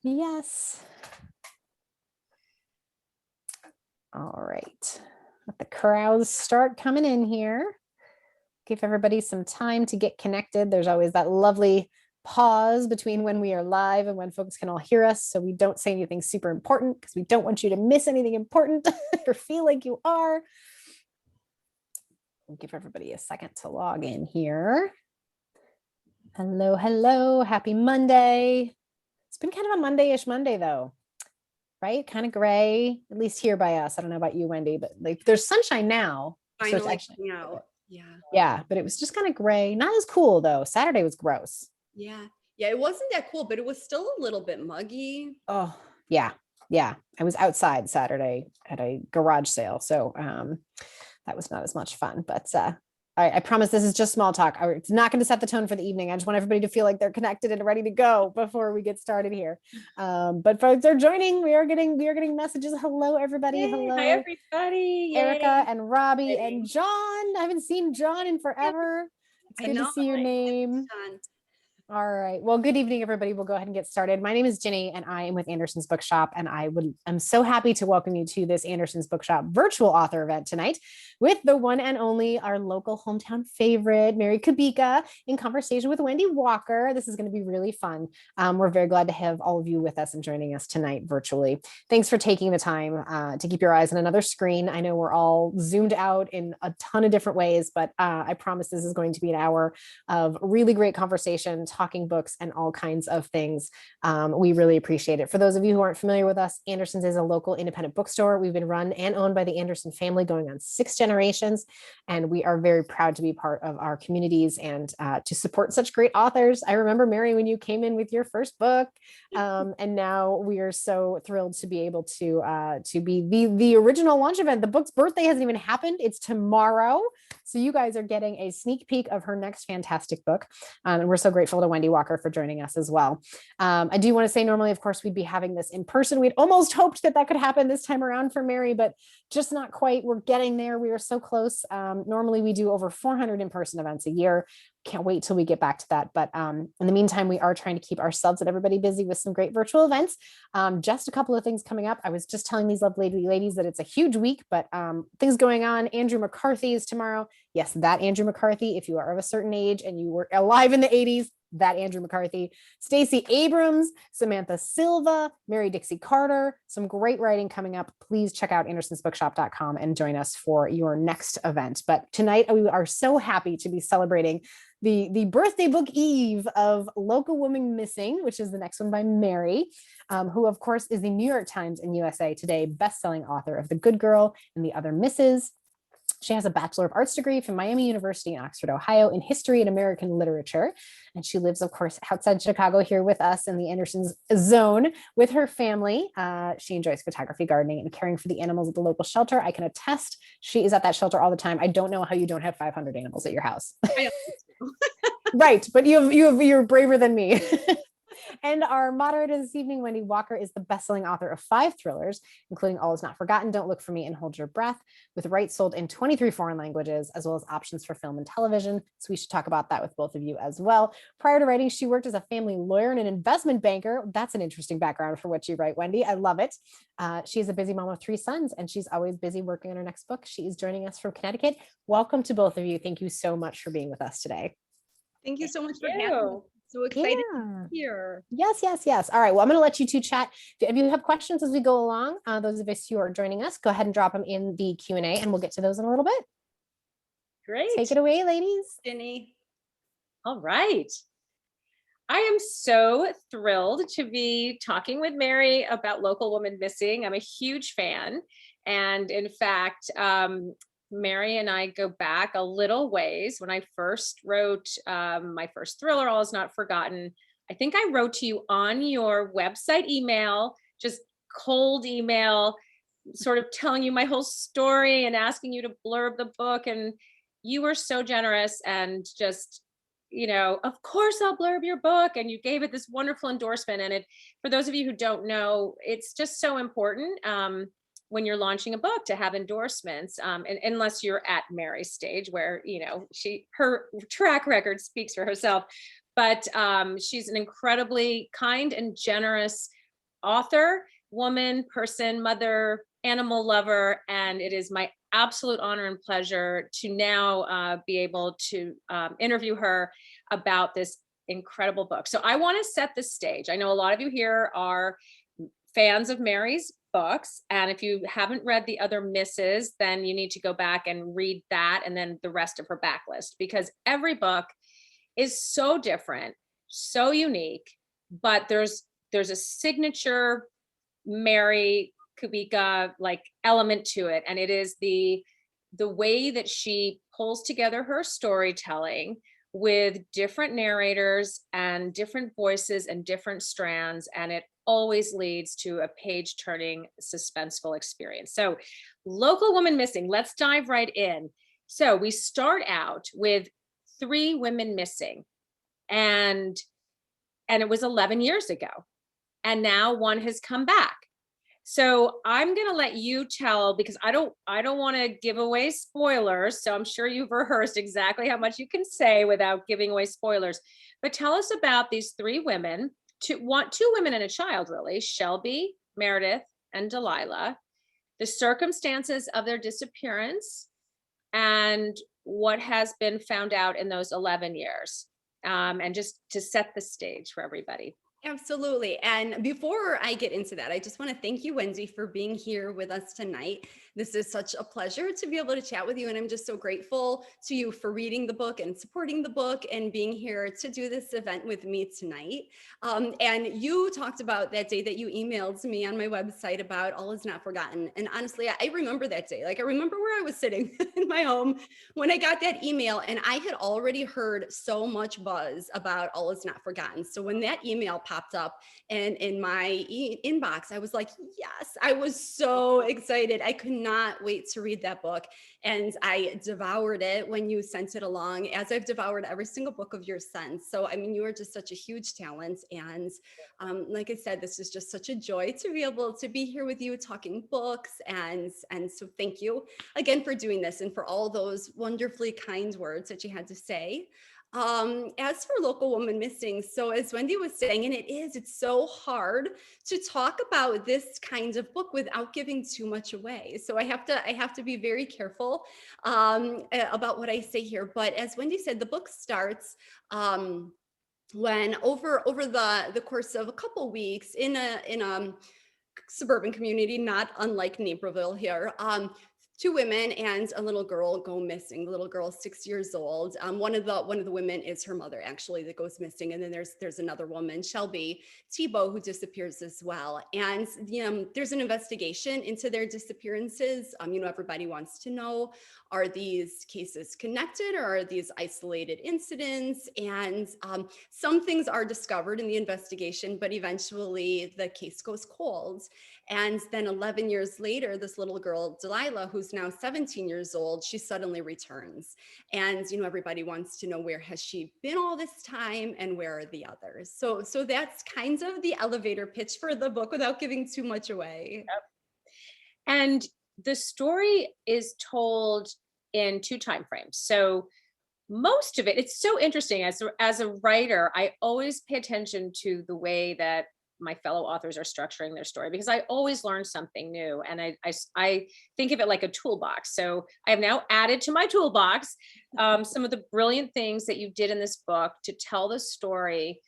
Yes. All right. Let the crowds start coming in here. Give everybody some time to get connected. There's always that lovely pause between when we are live and when folks can all hear us, so we don't say anything super important because we don't want you to miss anything important or feel like you are. We'll give everybody a second to log in here. Hello, hello. Happy Monday. It's been kind of a Monday-ish Monday though, right? Kind of gray, at least here by us. I don't know about you, Wendy, but like there's sunshine now. Finally, so it's actually out. Yeah, but it was just kind of gray. Not as cool though. Saturday was gross. Yeah, it wasn't that cool, but it was still a little bit muggy. Oh, yeah. Yeah. I was outside Saturday at a garage sale. So that was not as much fun. But I promise this is just small talk. It's not going to set the tone for the evening. I just want everybody to feel like they're connected and ready to go before we get started here. But folks are joining. We are getting messages. Hello, everybody. Yay. Hello. Hi, everybody. Erica and Robbie and John. I haven't seen John in forever. It's good to see your name. All right. Well, good evening, everybody. We'll go ahead and get started. My name is Ginny, and I am with Anderson's Bookshop, and I'm so happy to welcome you to this Anderson's Bookshop virtual author event tonight with the one and only our local hometown favorite, Mary Kubica, in conversation with Wendy Walker. This is going to be really fun. We're very glad to have all of you with us and joining us tonight virtually. Thanks for taking the time to keep your eyes on another screen. I know we're all zoomed out in a ton of different ways, but I promise this is going to be an hour of really great conversation, talking books and all kinds of things. We really appreciate it. For those of you who aren't familiar with us, Anderson's is a local independent bookstore. We've been run and owned by the Anderson family going on 6 generations, and we are very proud to be part of our communities and to support such great authors. I remember, Mary, when you came in with your first book, and now we are so thrilled to be able to be the original launch event. The book's birthday hasn't even happened. It's tomorrow. So you guys are getting a sneak peek of her next fantastic book. And we're so grateful to Wendy Walker for joining us as well. I do want to say, normally, of course, we'd be having this in person. We'd almost hoped that could happen this time around for Mary, but just not quite. We're getting there. We are so close. Normally we do over 400 in-person events a year. Can't wait till we get back to that. But in the meantime, we are trying to keep ourselves and everybody busy with some great virtual events. Just a couple of things coming up. I was just telling these lovely ladies that it's a huge week, but things going on. Andrew McCarthy is tomorrow. Yes, that Andrew McCarthy. If you are of a certain age and you were alive in the 80s, that Andrew McCarthy, Stacey Abrams, Samantha Silva, Mary Dixie Carter, some great writing coming up. Please check out andersonsbookshop.com and join us for your next event. But tonight we are so happy to be celebrating the birthday book eve of Local Woman Missing, which is the next one by Mary, who of course is the New York Times and USA Today bestselling author of The Good Girl and the Other Misses. She has a Bachelor of Arts degree from Miami University in Oxford, Ohio, in history and American literature. And she lives, of course, outside Chicago here with us in the Andersons zone with her family. She enjoys photography, gardening, and caring for the animals at the local shelter. I can attest she is at that shelter all the time. I don't know how you don't have 500 animals at your house. Right, but you're braver than me. And our moderator this evening, Wendy Walker, is the best-selling author of 5 thrillers, including All Is Not Forgotten, Don't Look for Me, and Hold Your Breath, with rights sold in 23 foreign languages, as well as options for film and television. So we should talk about that with both of you as well. Prior to writing, she worked as a family lawyer and an investment banker. That's an interesting background for what you write, Wendy. I love it. She's a busy mom of 3 sons, and she's always busy working on her next book. She is joining us from Connecticut. Welcome to both of you. Thank you so much for being with us today. Thank you so much for having me. So excited to be here. Yes. All right. Well, I'm going to let you two chat. If you have questions as we go along, those of us who are joining us, go ahead and drop them in the Q&A and we'll get to those in a little bit. Great. Take it away, ladies. Ginny. All right. I am so thrilled to be talking with Mary about Local Woman Missing. I'm a huge fan. And in fact, Mary and I go back a little ways. When I first wrote my first thriller, All Is Not Forgotten, I think I wrote to you on your website email, just cold email, sort of telling you my whole story and asking you to blurb the book. And you were so generous and just, of course I'll blurb your book. And you gave it this wonderful endorsement. And for those of you who don't know, it's just so important. When you're launching a book to have endorsements, and unless you're at Mary's stage where, her track record speaks for herself, but she's an incredibly kind and generous author, woman, person, mother, animal lover, and it is my absolute honor and pleasure to now be able to interview her about this incredible book. So I want to set the stage. I know a lot of you here are fans of Mary's books, and if you haven't read the other misses, then you need to go back and read that and then the rest of her backlist, because every book is so different, so unique, but there's a signature Mary Kubica like element to it, and it is the way that she pulls together her storytelling with different narrators and different voices and different strands, and it always leads to a page turning suspenseful experience. So Local Woman Missing, let's dive right in. So we start out with 3 women missing, and it was 11 years ago, and now one has come back. So I'm going to let you tell, because I don't want to give away spoilers. So I'm sure you've rehearsed exactly how much you can say without giving away spoilers. But tell us about these 3 women, 2 women and a child, really, Shelby, Meredith, and Delilah, the circumstances of their disappearance, and what has been found out in those 11 years. And just to set the stage for everybody. Absolutely. And before I get into that, I just want to thank you, Wendy, for being here with us tonight. This is such a pleasure to be able to chat with you. And I'm just so grateful to you for reading the book and supporting the book and being here to do this event with me tonight. And you talked about that day that you emailed me on my website about All Is Not Forgotten. And honestly, I remember that day. Like, I remember where I was sitting in my home when I got that email, and I had already heard so much buzz about All Is Not Forgotten. So when that email popped up and in my inbox, I was like, yes, I was so excited. I could not wait to read that book. And I devoured it when you sent it along, as I've devoured every single book of yours since. So, I mean, you are just such a huge talent. And like I said, this is just such a joy to be able to be here with you talking books. And so thank you again for doing this and for all those wonderfully kind words that you had to say. As for Local Woman Missing, so as Wendy was saying, and it's so hard to talk about this kind of book without giving too much away. So I have to be very careful about what I say here. But as Wendy said, the book starts when over the course of a couple weeks in a suburban community, not unlike Naperville here. 2 women and a little girl go missing. The little girl is 6 years old. One of the women is her mother, actually, that goes missing. And then there's another woman, Shelby Tebow, who disappears as well. And there's an investigation into their disappearances. Everybody wants to know, are these cases connected, or are these isolated incidents? And some things are discovered in the investigation, but eventually the case goes cold. And then 11 years later, this little girl, Delilah, who's now 17 years old, she suddenly returns. And, everybody wants to know, where has she been all this time, and where are the others? So that's kind of the elevator pitch for the book without giving too much away. Yep. And the story is told in 2 time frames. So most of it, it's so interesting. As a writer, I always pay attention to the way that my fellow authors are structuring their story, because I always learn something new, and I think of it like a toolbox. So I have now added to my toolbox some of the brilliant things that you did in this book to tell the story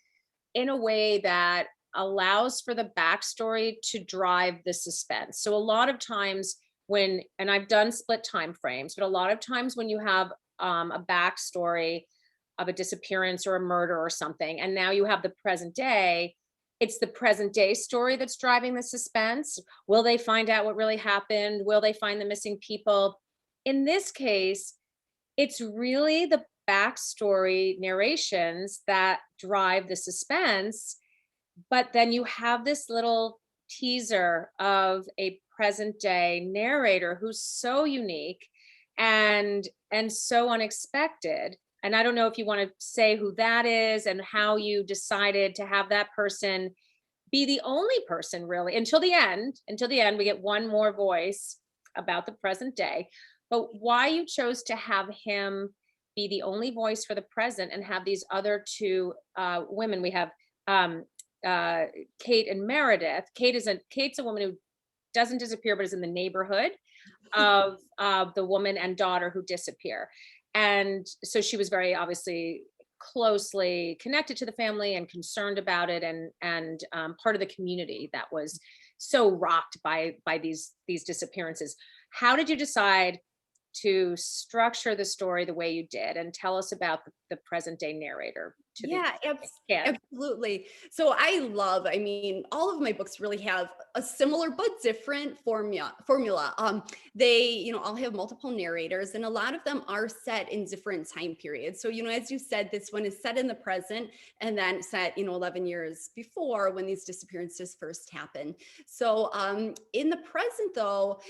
in a way that allows for the backstory to drive the suspense. So a lot of times and I've done split time frames, but a lot of times when you have a backstory of a disappearance or a murder or something, and now you have the present day, it's the present day story that's driving the suspense. Will they find out what really happened? Will they find the missing people? In this case, it's really the backstory narrations that drive the suspense. But then you have this little teaser of a present day narrator who's so unique and so unexpected. And I don't know if you want to say who that is and how you decided to have that person be the only person, really, until the end. We get one more voice about the present day, but why you chose to have him be the only voice for the present and have these other 2 women. We have Kate and Meredith. Kate's a woman who doesn't disappear, but is in the neighborhood of the woman and daughter who disappear. And so she was very obviously closely connected to the family and concerned about it, and part of the community that was so rocked by these disappearances. How did you decide to structure the story the way you did, and tell us about the present day narrator? Absolutely. So I mean, all of my books really have a similar but different formula. They, all have multiple narrators, and a lot of them are set in different time periods. So, as you said, this one is set in the present and then set, 11 years before when these disappearances first happened. So in the present though,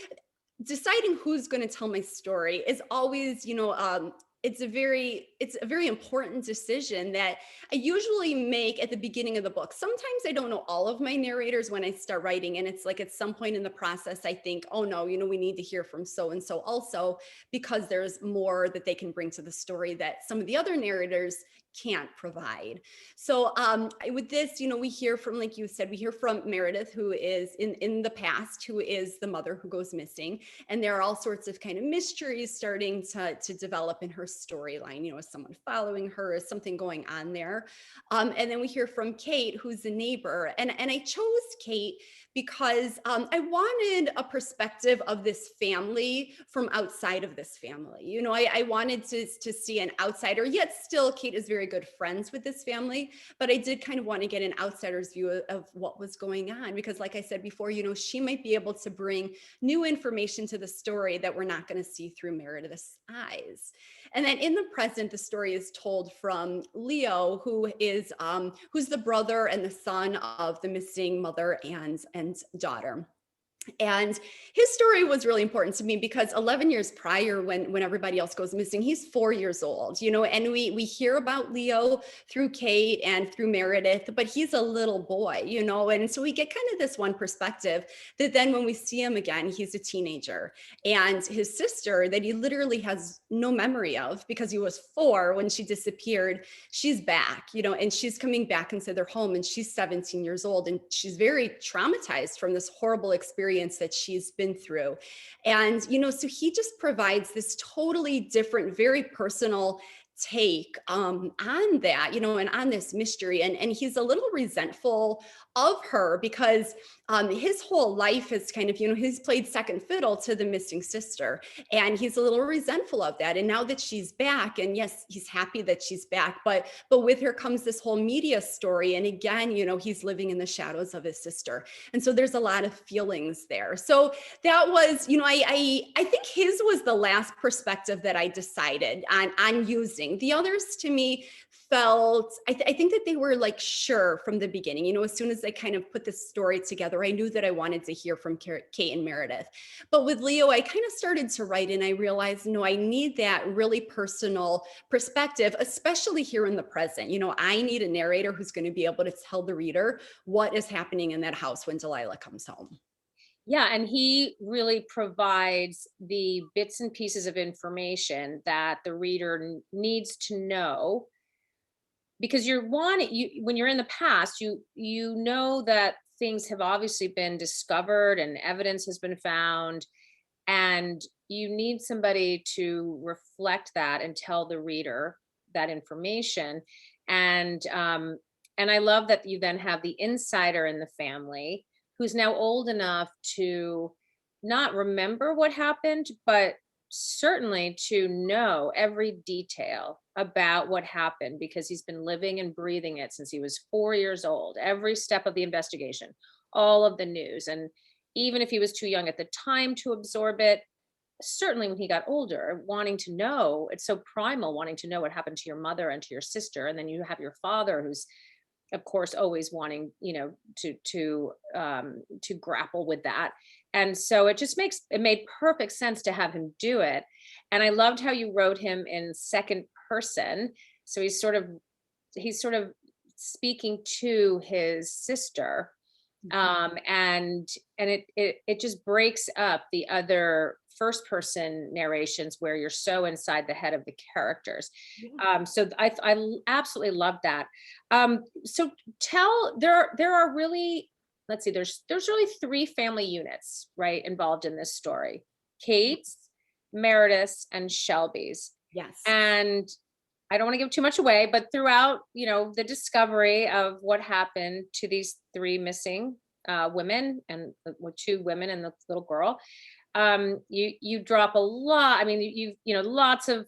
deciding who's going to tell my story is always, it's a very important decision that I usually make at the beginning of the book. Sometimes I don't know all of my narrators when I start writing, and it's like at some point in the process, I think, oh no, we need to hear from so-and-so also, because there's more that they can bring to the story that some of the other narrators can't provide. So with this, we hear from, like you said, we hear from Meredith, who is in the past, who is the mother who goes missing. And there are all sorts of kind of mysteries starting to develop in her storyline. Is someone following her? Is something going on there? And then we hear from Kate, who's the neighbor. And I chose Kate because I wanted a perspective of this family from outside of this family. I wanted to see an outsider, yet still Kate is very good friends with this family, but I did kind of want to get an outsider's view of what was going on, because like I said before, she might be able to bring new information to the story that we're not going to see through Meredith's eyes. And then in the present, the story is told from Leo, who is who's the brother and the son of the missing mother and daughter. And his story was really important to me because 11 years prior, when everybody else goes missing, he's 4 years old, and we hear about Leo through Kate and through Meredith, but he's a little boy, and so we get kind of this one perspective that then when we see him again, he's a teenager, and his sister that he literally has no memory of because he was 4 when she disappeared, she's back, and she's coming back into their home, and she's 17 years old, and she's very traumatized from this horrible experience that she's been through. And, so he just provides this totally different, very personal take on that, and on this mystery. And he's a little resentful of her because his whole life is kind of, he's played second fiddle to the missing sister, and he's a little resentful of that. And now that she's back, and yes, he's happy that she's back, but with her comes this whole media story. And again, he's living in the shadows of his sister. And so there's a lot of feelings there. So that was, I think his was the last perspective that I decided on using. The others to me felt, I think that they were like sure from the beginning, as soon as I kind of put this story together, I knew that I wanted to hear from Kate and Meredith. But with Leo, I kind of started to write and I realized, no, I need that really personal perspective, especially here in the present. I need a narrator who's going to be able to tell the reader what is happening in that house when Delilah comes home. Yeah, and he really provides the bits and pieces of information that the reader needs to know, because when you're in the past, you know that things have obviously been discovered and evidence has been found, and you need somebody to reflect that and tell the reader that information. And I love that you then have the insider in the family who's now old enough to not remember what happened, but certainly to know every detail about what happened, because he's been living and breathing it since he was 4 years old. Every step of the investigation, all of the news. And even if he was too young at the time to absorb it, certainly when he got older, wanting to know, it's so primal, wanting to know what happened to your mother and to your sister. And then you have your father, who's of course always wanting, to grapple with that. And so it made perfect sense to have him do it. And I loved how you wrote him in second person. So he's sort of speaking to his sister. And it just breaks up the other first person narrations where you're so inside the head of the characters. Yeah. So I absolutely love that. So there are really, let's see, there's really three family units, right, involved in this story: Kate's, Meredith's, and Shelby's. Yes. And I don't want to give too much away, but throughout, the discovery of what happened to these three missing women, and two women and the little girl, you drop a lot. I mean, lots of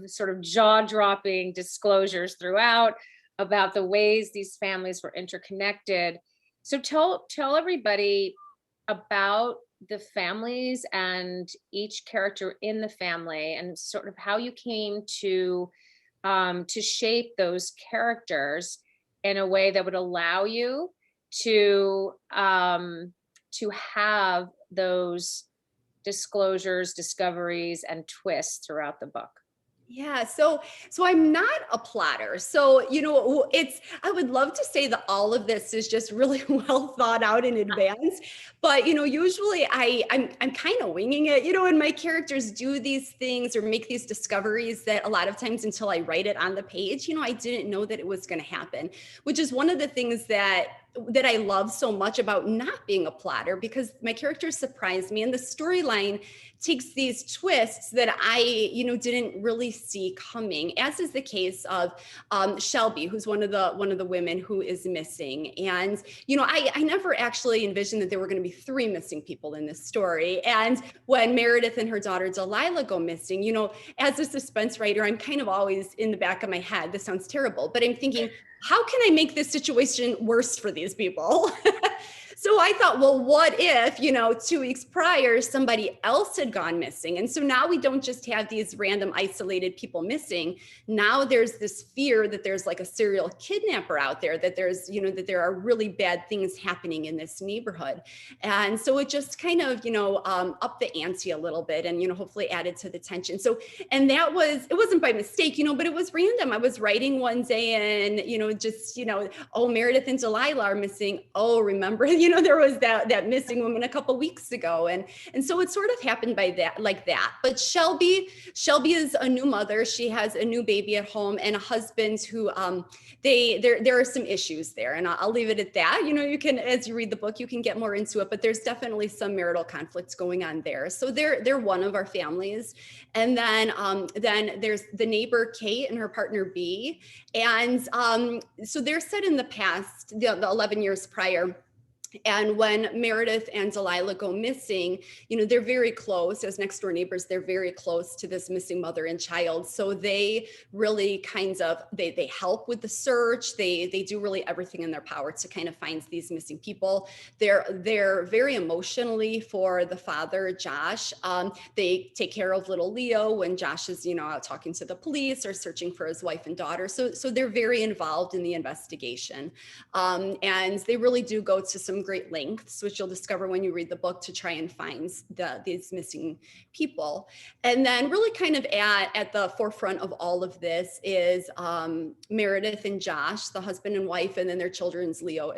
sort of jaw-dropping disclosures throughout about the ways these families were interconnected. So tell everybody about the families and each character in the family, and sort of how you came to shape those characters in a way that would allow you to have those disclosures, discoveries, and twists throughout the book. Yeah, so I'm not a plotter. So, I would love to say that all of this is just really well thought out in advance, but usually I'm kind of winging it, and my characters do these things or make these discoveries that a lot of times, until I write it on the page, I didn't know that it was going to happen, which is one of the things that I love so much about not being a plotter, because my characters surprise me, and the storyline takes these twists that I, didn't really see coming, as is the case of Shelby, who's one of the women who is missing. And, I never actually envisioned that there were going to be three missing people in this story. And when Meredith and her daughter Delilah go missing, as a suspense writer, I'm kind of always in the back of my head, this sounds terrible, but I'm thinking, how can I make this situation worse for these people? So I thought, well, what if, 2 weeks prior, somebody else had gone missing? And so now we don't just have these random isolated people missing. Now there's this fear that there's like a serial kidnapper out there, that there's, that there are really bad things happening in this neighborhood. And so it just kind of, upped the ante a little bit, and, hopefully added to the tension. So, and it wasn't by mistake, but it was random. I was writing one day and, oh, Meredith and Delilah are missing. Oh, remember, there was that missing woman a couple weeks ago. And so it sort of happened like that. But Shelby is a new mother. She has a new baby at home and a husband who, there are some issues there. And I'll leave it at that. You can, as you read the book, you can get more into it, but there's definitely some marital conflicts going on there. So they're one of our families. And then there's the neighbor, Kate, and her partner, B. And so they're set in the past, the 11 years prior. And when Meredith and Delilah go missing, they're very close as next door neighbors. They're very close to this missing mother and child. So they really they help with the search. They do really everything in their power to kind of find these missing people. They're very emotionally for the father, Josh. They take care of little Leo when Josh is, out talking to the police or searching for his wife and daughter. So they're very involved in the investigation. And they really do go to some great lengths, which you'll discover when you read the book, to try and find these missing people. And then really kind of at the forefront of all of this is Meredith and Josh, the husband and wife, and then their children, Leo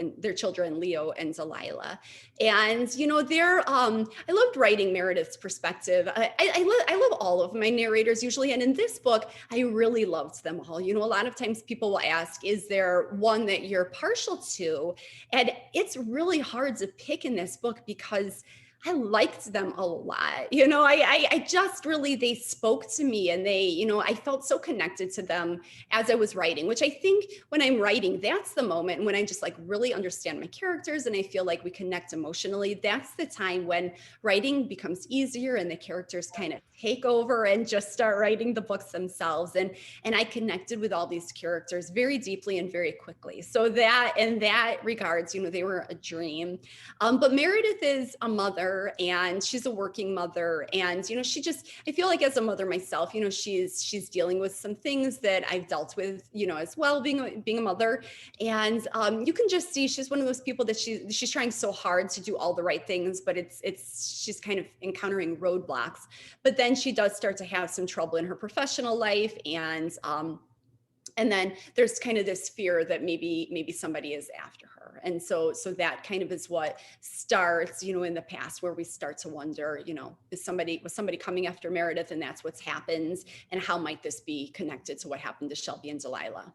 and Delilah. And, I loved writing Meredith's perspective. I love all of my narrators usually. And in this book, I really loved them all. A lot of times people will ask, is there one that you're partial to? And it's really hard to pick in this book because I liked them a lot. I just really, they spoke to me, and I felt so connected to them as I was writing, which I think when I'm writing, that's the moment when I just like really understand my characters and I feel like we connect emotionally. That's the time when writing becomes easier and the characters kind of take over and just start writing the books themselves. And I connected with all these characters very deeply and very quickly. So that, in that regards, they were a dream. But Meredith is a mother, and she's a working mother. And, I feel like as a mother myself, she's dealing with some things that I've dealt with, as well, being a mother. And you can just see she's one of those people that she's trying so hard to do all the right things, but she's kind of encountering roadblocks. But then she does start to have some trouble in her professional life. And then there's kind of this fear that maybe somebody is after her. And so that kind of is what starts, in the past, where we start to wonder, was somebody coming after Meredith, and that's what's happened, and how might this be connected to what happened to Shelby and Delilah?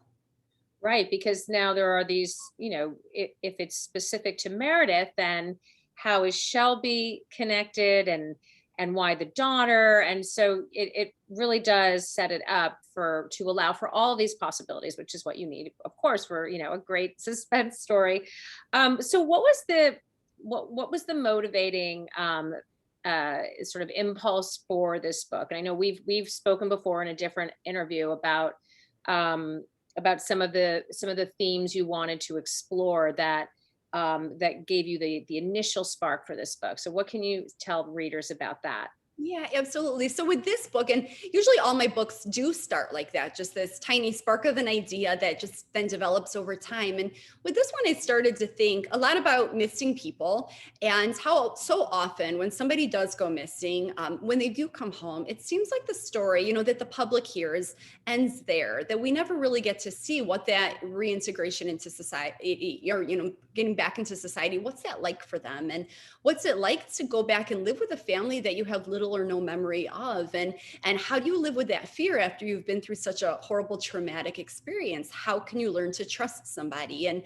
Right, because now there are these, if it's specific to Meredith, then how is Shelby connected, and why the daughter? And so it really does set it up to allow for all of these possibilities, which is what you need, of course, for a great suspense story. So what was the motivating sort of impulse for this book? And I know we've spoken before in a different interview about some of the themes you wanted to explore that gave you the initial spark for this book. So what can you tell readers about that? Yeah, absolutely. So with this book, and usually all my books do start like that, just this tiny spark of an idea that just then develops over time. And with this one, I started to think a lot about missing people, and how so often when somebody does go missing, when they do come home, it seems like the story, that the public hears ends there, that we never really get to see what that reintegration into society, or, getting back into society, what's that like for them? And what's it like to go back and live with a family that you have little or no memory of? And how do you live with that fear after you've been through such a horrible, traumatic experience? How can you learn to trust somebody? And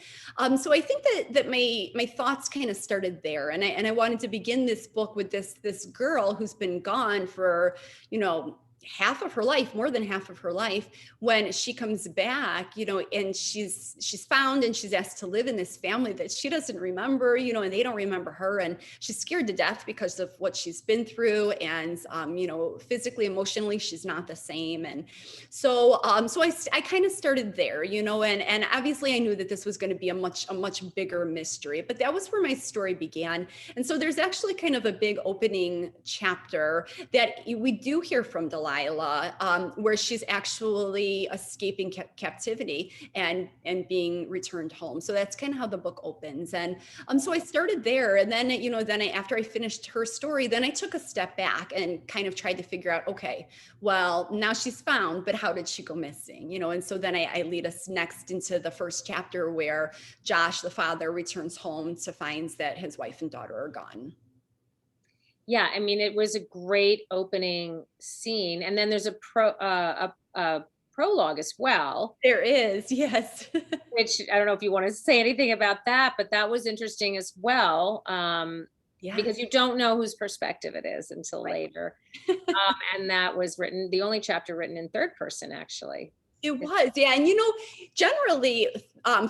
so I think that my thoughts kind of started there. And I wanted to begin this book with this girl who's been gone for, half of her life, more than half of her life. When she comes back, and she's found, and she's asked to live in this family that she doesn't remember, and they don't remember her, and she's scared to death because of what she's been through. And physically, emotionally, she's not the same. And so I kind of started there, and obviously I knew that this was going to be a much bigger mystery, but that was where my story began. And so there's actually kind of a big opening chapter that we do hear from Delilah, where she's actually escaping captivity and being returned home. So that's kind of how the book opens. And so I started there, and then after I finished her story, then I took a step back and kind of tried to figure out, okay, well, now she's found, but how did she go missing? And so then I lead us next into the first chapter, where Josh, the father, returns home to find that his wife and daughter are gone. Yeah, I mean, it was a great opening scene, and then there's a prologue as well. There is, yes. Which I don't know if you want to say anything about that, but that was interesting as well, because you don't know whose perspective it is until later. And that was the only chapter written in third person, actually. It was, yeah. And generally,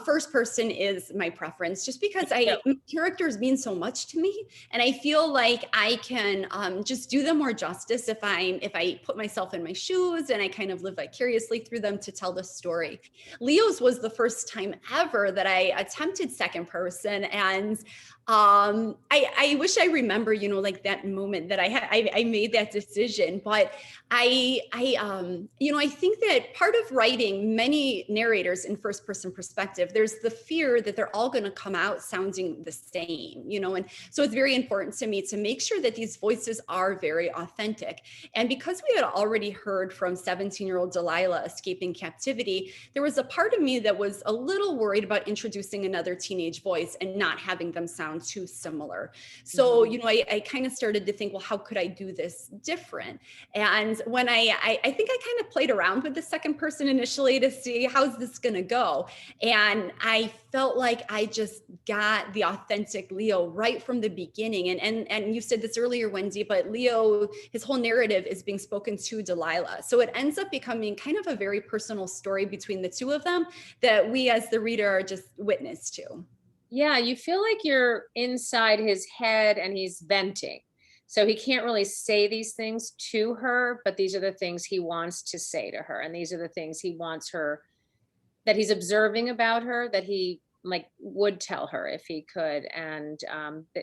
first person is my preference, just because characters mean so much to me, and I feel like I can just do them more justice if I put myself in my shoes and I kind of live vicariously through them to tell the story. Leo's was the first time ever that I attempted second person, and I wish I remember, like that moment that I made that decision. But I think that part of writing many narrators in first person perspective, there's the fear that they're all going to come out sounding the same, and so it's very important to me to make sure that these voices are very authentic. And because we had already heard from 17-year-old Delilah escaping captivity, there was a part of me that was a little worried about introducing another teenage voice and not having them sound too similar. So, I kind of started to think, well, how could I do this different? And when I think I kind of played around with the second person initially to see how's this going to go. And I felt like I just got the authentic Leo right from the beginning. And you said this earlier, Wendy, but Leo, his whole narrative is being spoken to Delilah. So it ends up becoming kind of a very personal story between the two of them that we as the reader are just witness to. Yeah, you feel like you're inside his head and he's venting. So he can't really say these things to her, but these are the things he wants to say to her. And these are the things he wants her, that he's observing about her, that he would tell her if he could. And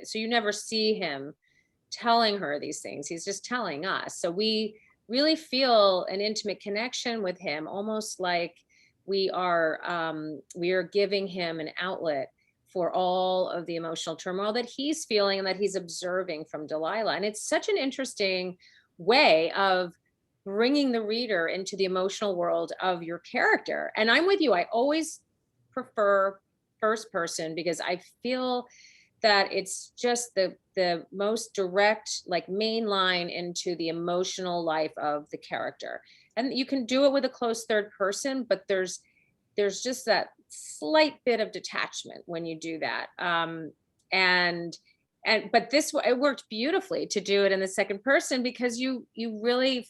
so you never see him telling her these things. He's just telling us. So we really feel an intimate connection with him, almost like we are giving him an outlet for all of the emotional turmoil that he's feeling and that he's observing from Delilah. And it's such an interesting way of bringing the reader into the emotional world of your character. And I'm with you. I always prefer first person because I feel that it's just the most direct, like main line into the emotional life of the character. And you can do it with a close third person, but there's just that slight bit of detachment when you do that. And but this it worked beautifully to do it in the second person because you really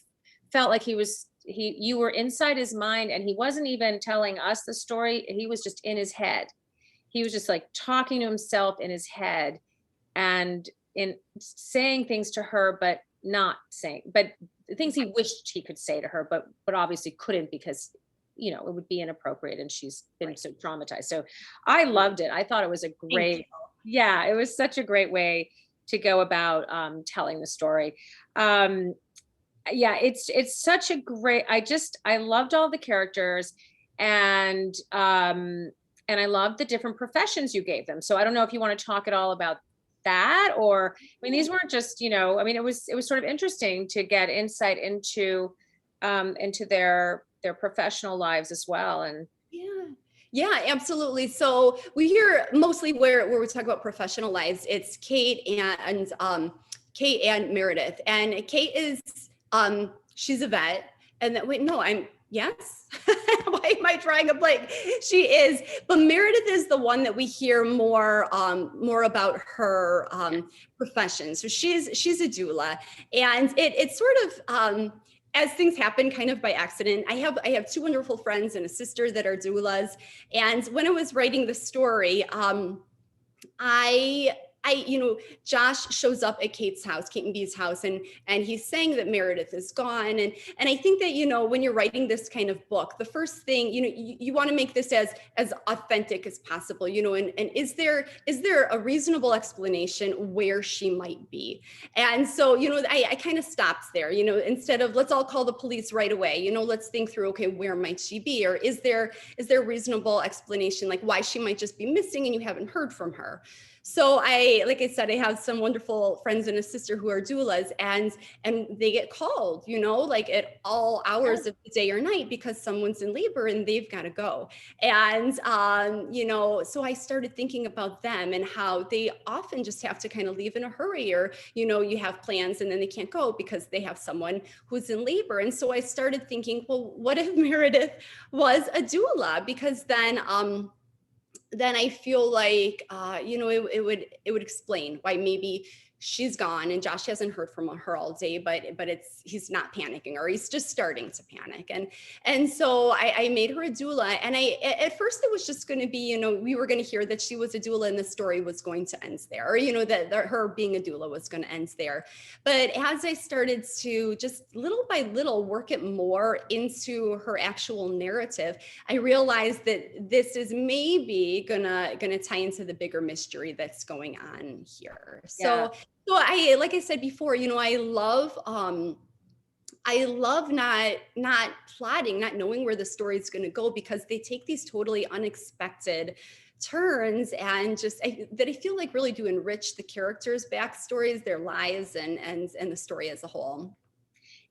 felt like you were inside his mind, and he wasn't even telling us the story. He was just in his head. He was just like talking to himself in his head and in saying things to her, but not saying, but things he wished he could say to her, but obviously couldn't because it would be inappropriate and she's been so traumatized. So I loved it. I thought it was a great, yeah, it was such a great way to go about telling the story. Yeah, it's such a great, I loved all the characters, and I loved the different professions you gave them. So I don't know if you want to talk at all about that, or I mean, these weren't just, I mean, it was sort of interesting to get insight into their professional lives as well. And yeah, absolutely. So we hear mostly where we talk about professional lives, it's Kate and Meredith. And Kate is she's a vet. And that, wait, no, yes. Why am I drawing a blank? She is, but Meredith is the one that we hear more about her profession. So she's a doula, and it's sort of as things happen kind of by accident. I have two wonderful friends and a sister that are doulas, and when I was writing the story, Josh shows up at Kate and Bee's house, and he's saying that Meredith is gone. And I think that, when you're writing this kind of book, the first thing, you want to make this as authentic as possible, and is there a reasonable explanation where she might be? And so, I kind of stopped there, instead of let's all call the police right away, let's think through, okay, where might she be? Or is there a reasonable explanation, like why she might just be missing and you haven't heard from her? So like I said, I have some wonderful friends and a sister who are doulas, and they get called, like at all hours of the day or night because someone's in labor and they've got to go. And, so I started thinking about them and how they often just have to kind of leave in a hurry, or, you have plans and then they can't go because they have someone who's in labor. And so I started thinking, well, what if Meredith was a doula? Because then I feel like, it would explain why maybe she's gone and Josh hasn't heard from her all day, but he's not panicking, or he's just starting to panic. And so I made her a doula. And at first it was just going to be, we were going to hear that she was a doula and the story was going to end there, or, that her being a doula was going to end there. But as I started to just little by little work it more into her actual narrative, I realized that this is maybe gonna tie into the bigger mystery that's going on here. Yeah. So like I said before, I love not plotting, not knowing where the story is going to go, because they take these totally unexpected turns, and that I feel like really do enrich the characters' backstories, their lives, and the story as a whole.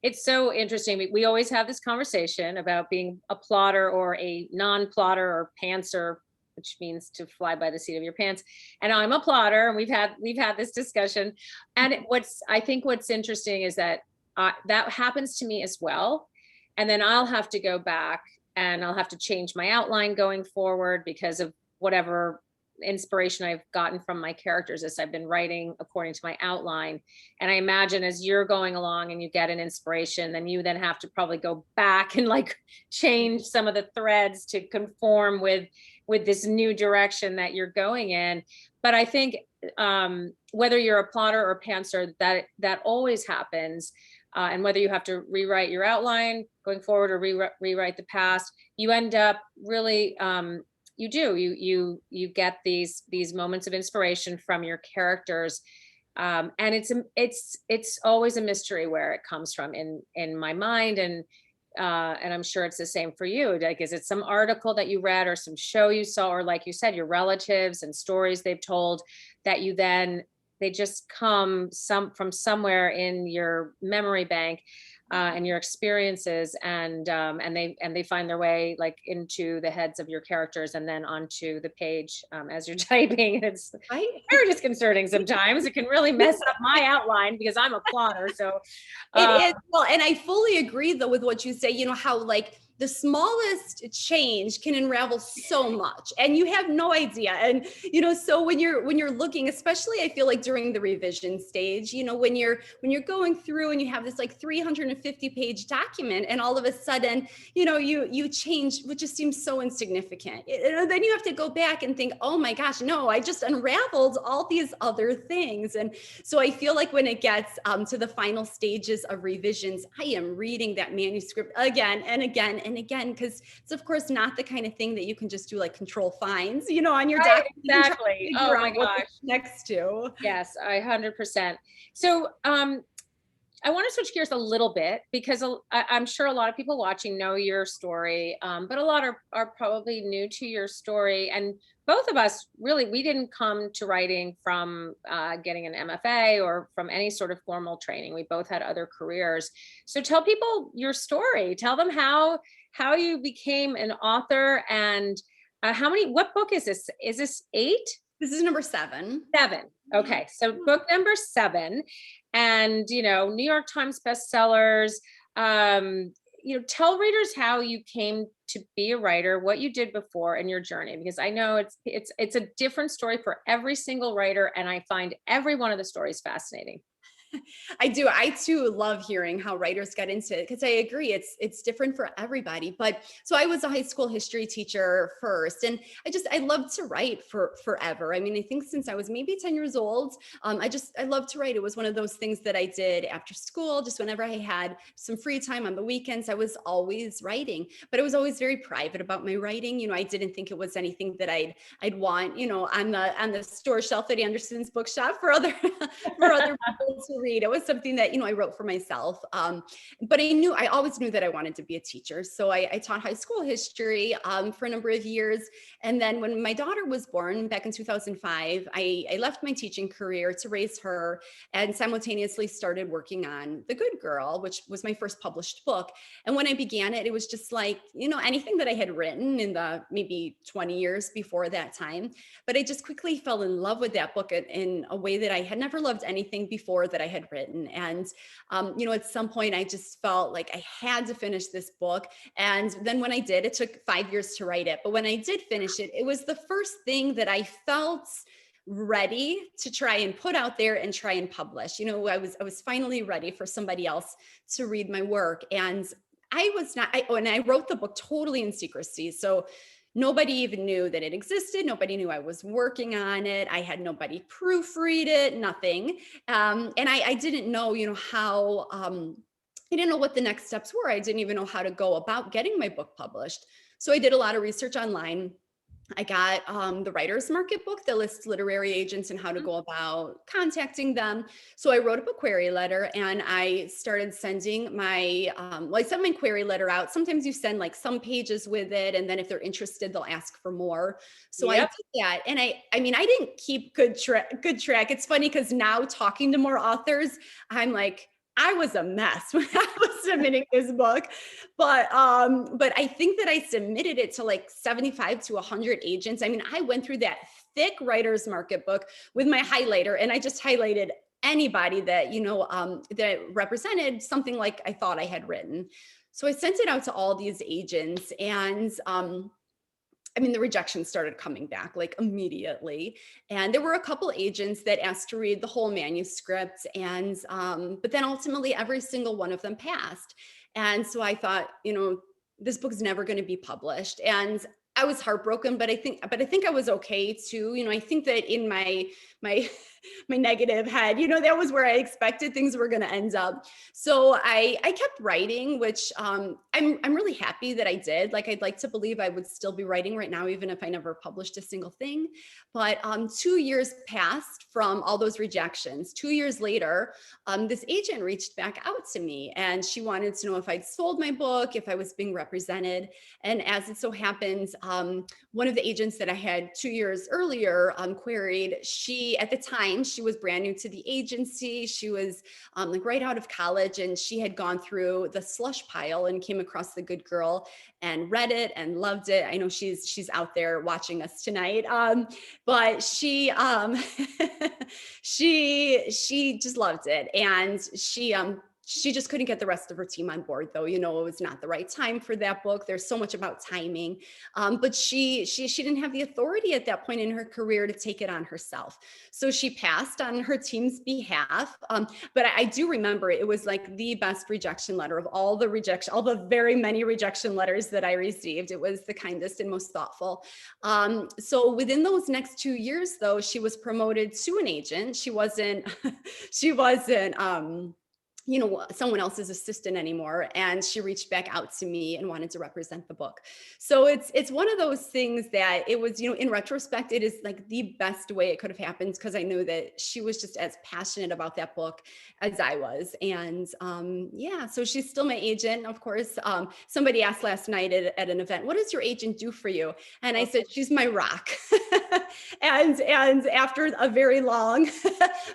It's so interesting. We always have this conversation about being a plotter or a non-plotter, or pantser, which means to fly by the seat of your pants. And I'm a plotter, and we've had this discussion. And I think what's interesting is that that happens to me as well. And then I'll have to go back and I'll have to change my outline going forward because of whatever inspiration I've gotten from my characters as I've been writing according to my outline. And I imagine as you're going along and you get an inspiration, then you then have to probably go back and like change some of the threads to conform with this new direction that you're going in. But I think whether you're a plotter or a pantser, that always happens. And whether you have to rewrite your outline going forward or rewrite the past, you end up really you get these moments of inspiration from your characters, and it's always a mystery where it comes from in my mind, and I'm sure it's the same for you. Like, is it some article that you read or some show you saw, or like you said, your relatives and stories they've told that they just come from somewhere in your memory bank? and your experiences, and they find their way like into the heads of your characters and then onto the page as you're typing. It's Right. very disconcerting sometimes. It can really mess up my outline because I'm a plotter. So it is. Well, and I fully agree though with what you say, you know, how like the smallest change can unravel so much and you have no idea. And, you know, so when you're looking, especially I feel like during the revision stage, you know, when you're going through and you have this like 350-page document and all of a sudden, you know, you change, which just seems so insignificant. And then you have to go back and think, oh my gosh, no, I just unraveled all these other things. And so I feel like when it gets to the final stages of revisions, I am reading that manuscript again and again and again, because it's of course not the kind of thing that you can just do like control finds, you know, on your right, document. exactly. Oh my gosh. Next to. Yes, 100%. So I want to switch gears a little bit because I'm sure a lot of people watching know your story, but a lot are probably new to your story. And both of us really, we didn't come to writing from getting an MFA or from any sort of formal training. We both had other careers. So tell people your story. Tell them how you became an author and what book is this? Is this 8? This is number 7. 7. Okay. So book number 7. And, you know, New York Times bestsellers. You know, tell readers how you came to be a writer, what you did before and your journey, because I know it's a different story for every single writer. And I find every one of the stories fascinating. I do. I too love hearing how writers got into it because I agree it's different for everybody. But so I was a high school history teacher first, and I loved to write for forever. I mean, I think since I was maybe 10 years old, I loved to write. It was one of those things that I did after school, just whenever I had some free time on the weekends, I was always writing. But I was always very private about my writing. You know, I didn't think it was anything that I'd want, you know, on the store shelf at Anderson's Bookshop for other people to read. It was something that, you know, I wrote for myself. But I always knew that I wanted to be a teacher. So I taught high school history for a number of years. And then when my daughter was born back in 2005, I left my teaching career to raise her and simultaneously started working on The Good Girl, which was my first published book. And when I began it, it was just like, you know, anything that I had written in the maybe 20 years before that time. But I just quickly fell in love with that book in a way that I had never loved anything before that I had written. And, you know, at some point I just felt like I had to finish this book. And then when I did, it took 5 years to write it. But when I did finish it, it was the first thing that I felt ready to try and put out there and try and publish. You know, I was finally ready for somebody else to read my work. And I wrote the book totally in secrecy. So nobody even knew that it existed. Nobody knew I was working on it. I had nobody proofread it, nothing. And I didn't know, you know, how, I didn't know what the next steps were. I didn't even know how to go about getting my book published. So I did a lot of research online. I got the Writer's Market book that lists literary agents and how to go about contacting them. So I wrote up a query letter and I started sending I sent my query letter out. Sometimes you send like some pages with it. And then if they're interested, they'll ask for more. So I did that. And I mean, I didn't keep good track. It's funny because now talking to more authors, I'm like, I was a mess when I was submitting this book, but I think that I submitted it to like 75 to 100 agents. I mean, I went through that thick Writer's Market book with my highlighter and I just highlighted anybody that, you know, that represented something like I thought I had written. So I sent it out to all these agents and, I mean, the rejections started coming back like immediately. And there were a couple agents that asked to read the whole manuscript. And, but then ultimately every single one of them passed. And so I thought, you know, this book's never going to be published. And I was heartbroken, but I think I was okay too. You know, I think that in my negative head, you know, that was where I expected things were going to end up. So I kept writing, which I'm really happy that I did. Like, I'd like to believe I would still be writing right now, even if I never published a single thing. But 2 years passed from all those rejections. 2 years later, this agent reached back out to me and she wanted to know if I'd sold my book, if I was being represented. And as it so happens, one of the agents that I had 2 years earlier queried, she at the time, she was brand new to the agency. She was like right out of college, and she had gone through the slush pile and came across The Good Girl and read it and loved it. I know she's out there watching us tonight. But she she just loved it. And she just couldn't get the rest of her team on board, though. It was not the right time for that book. There's so much about timing. But she didn't have the authority at that point in her career to take it on herself. So she passed on her team's behalf. But I do remember it was like the best rejection letter of all the very many rejection letters that I received. It was the kindest and most thoughtful. So within those next 2 years, though, she was promoted to an agent. She wasn't someone else's assistant anymore. And she reached back out to me and wanted to represent the book. So it's one of those things that it was, in retrospect, it is like the best way it could have happened, because I knew that she was just as passionate about that book as I was. And so she's still my agent. Of course, somebody asked last night at an event, what does your agent do for you? And I said, she's my rock. and after a very long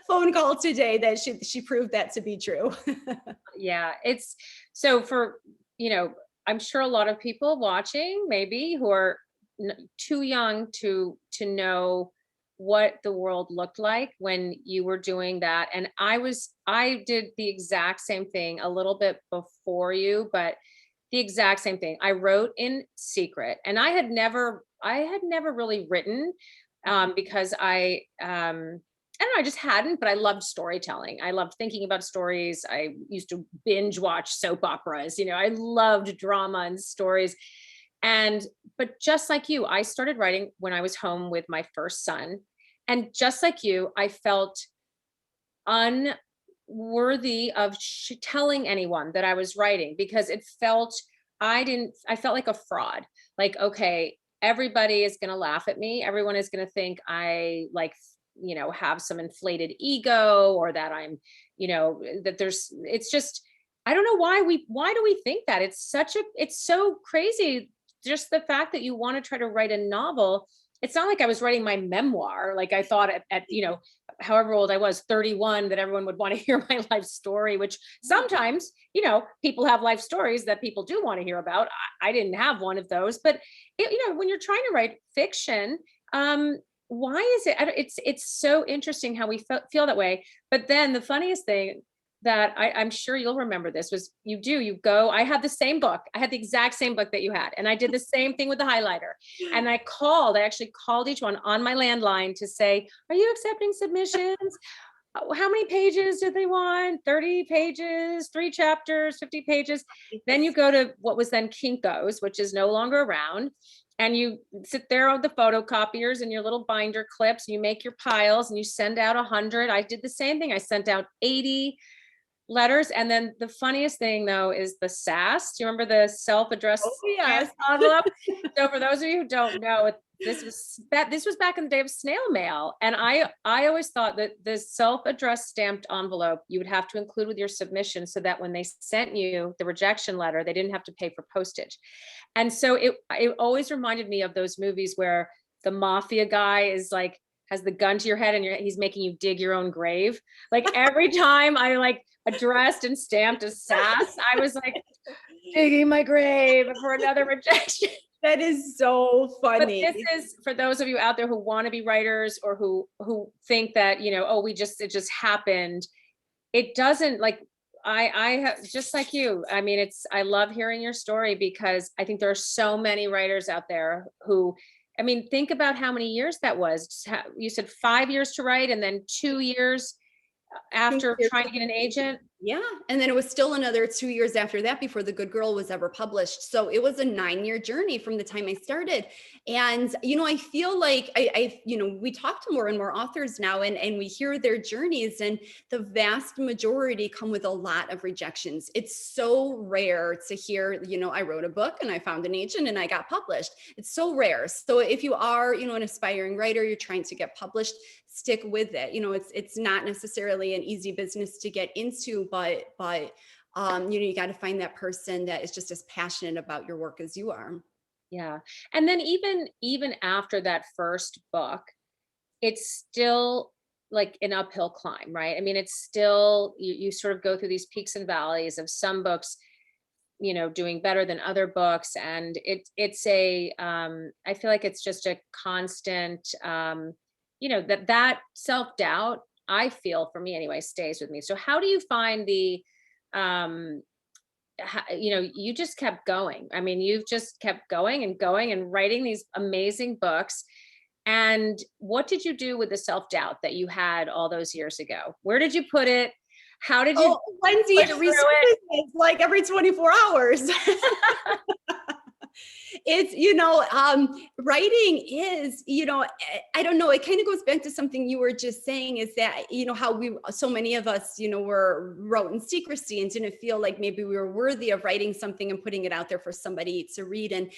phone call today, that she proved that to be true. Yeah, it's so for, I'm sure a lot of people watching maybe who are too young to know what the world looked like when you were doing that. And I did the exact same thing a little bit before you, but the exact same thing. I wrote in secret, and I had never really written because I don't know, I just hadn't, but I loved storytelling. I loved thinking about stories. I used to binge watch soap operas. I loved drama and stories. But just like you, I started writing when I was home with my first son. And just like you, I felt unworthy of telling anyone that I was writing, because I felt like a fraud. Like, okay, everybody is going to laugh at me. Everyone is going to think I have some inflated ego, or that I'm, it's just, I don't know why do we think that? It's so crazy. Just the fact that you want to try to write a novel. It's not like I was writing my memoir. Like I thought at however old I was, 31, that everyone would want to hear my life story, which sometimes, people have life stories that people do want to hear about. I didn't have one of those, but when you're trying to write fiction, why is it? It's so interesting how we feel that way. But then the funniest thing that I'm sure you'll remember this was you go, I had the same book. I had the exact same book that you had. And I did the same thing with the highlighter. And I actually called each one on my landline to say, are you accepting submissions? How many pages did they want? 30 pages, 3 chapters, 50 pages. Then you go to what was then Kinko's, which is no longer around. And you sit there on the photocopiers and your little binder clips, and you make your piles and you send out 100. I did the same thing. I sent out 80 letters. And then the funniest thing, though, is the SAS. Do you remember the self-addressed envelope? So for those of you who don't know, this was back in the day of snail mail. And I always thought that the self-addressed stamped envelope you would have to include with your submission, so that when they sent you the rejection letter, they didn't have to pay for postage. And so it always reminded me of those movies where the mafia guy is like, has the gun to your head and he's making you dig your own grave. Like every time I addressed and stamped a SAS, I was like digging my grave for another rejection. That is so funny. But this is for those of you out there who want to be writers, or who think that, it just happened. It doesn't. Like I have, just like you. I mean, I love hearing your story, because I think there are so many writers out there who, I mean, think about how many years that was. You said 5 years to write, and then 2 years after trying to get an agent. Yeah. And then it was still another 2 years after that before The Good Girl was ever published. So it was a 9-year journey from the time I started. And, I feel like we talk to more and more authors now, and we hear their journeys, and the vast majority come with a lot of rejections. It's so rare to hear, I wrote a book and I found an agent and I got published. It's so rare. So if you are, an aspiring writer, you're trying to get published, stick with it. It's not necessarily an easy business to get into, but you got to find that person that is just as passionate about your work as you are. Yeah. And then even after that first book, it's still like an uphill climb, right? I mean, it's still, you sort of go through these peaks and valleys of some books, you know, doing better than other books. And it's a, I feel like it's just a constant, you know, that self-doubt, I feel, for me anyway, stays with me. So how do you find the, you know, you just kept going. I mean, you've just kept going and going and writing these amazing books. And what did you do with the self-doubt that you had all those years ago? Where did you put it? How did you Wendy, push it through it? resurfaces like every 24 hours. It's, writing is, I don't know, it kind of goes back to something you were just saying, is that, how so many of us, wrote in secrecy and didn't feel like maybe we were worthy of writing something and putting it out there for somebody to read. And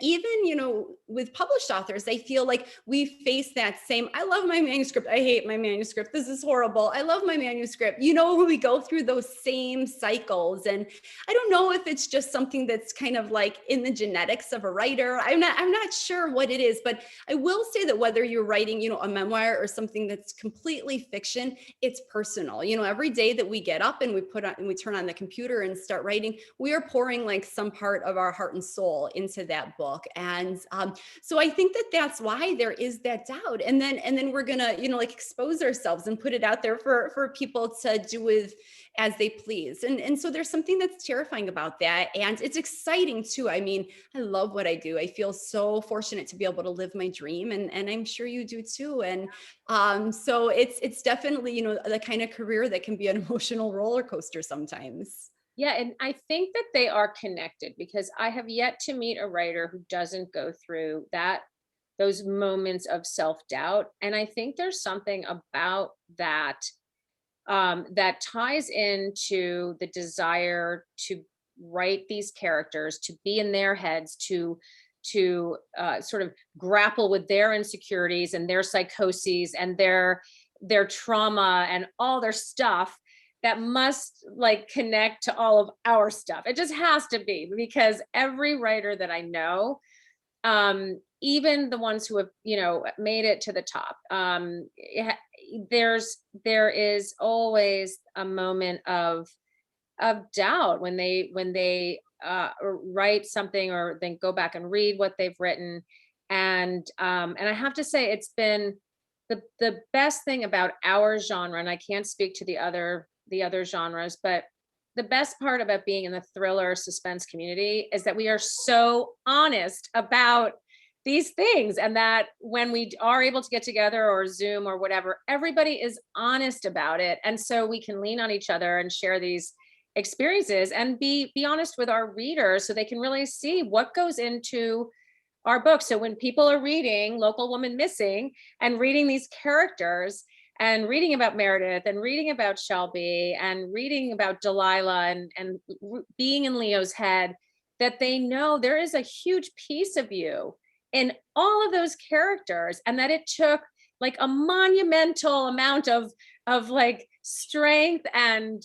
even, with published authors, I feel like we face that same, I love my manuscript, I hate my manuscript, this is horrible, I love my manuscript. We go through those same cycles. And I don't know if it's just something that's kind of like in the genetics of a writer. I'm not sure what it is, but I will say that whether you're writing, a memoir or something that's completely fiction, it's personal. Every day that we get up and we turn on the computer and start writing, we are pouring like some part of our heart and soul into that book. And so I think that that's why there is that doubt. And then we're gonna, like expose ourselves and put it out there for people to do with as they please. And so there's something that's terrifying about that. And it's exciting too. I mean, I love what I do. I feel so fortunate to be able to live my dream. And I'm sure you do too. And so it's definitely, the kind of career that can be an emotional roller coaster sometimes. Yeah, and I think that they are connected, because I have yet to meet a writer who doesn't go through those moments of self-doubt. And I think there's something about that that ties into the desire to write these characters, to be in their heads, to sort of grapple with their insecurities and their psychoses and their trauma and all their stuff that must like connect to all of our stuff. It just has to be, because every writer that I know, even the ones who have, made it to the top, there is always a moment of doubt when they write something or then go back and read what they've written. And I have to say, it's been the best thing about our genre, and I can't speak to the other genres, but the best part about being in the thriller suspense community is that we are so honest about these things, and that when we are able to get together or Zoom or whatever, everybody is honest about it. And so we can lean on each other and share these experiences and be honest with our readers, so they can really see what goes into our book. So when people are reading Local Woman Missing and reading these characters and reading about Meredith and reading about Shelby and reading about Delilah and being in Leo's head, that they know there is a huge piece of you in all of those characters, and that it took like a monumental amount of like strength and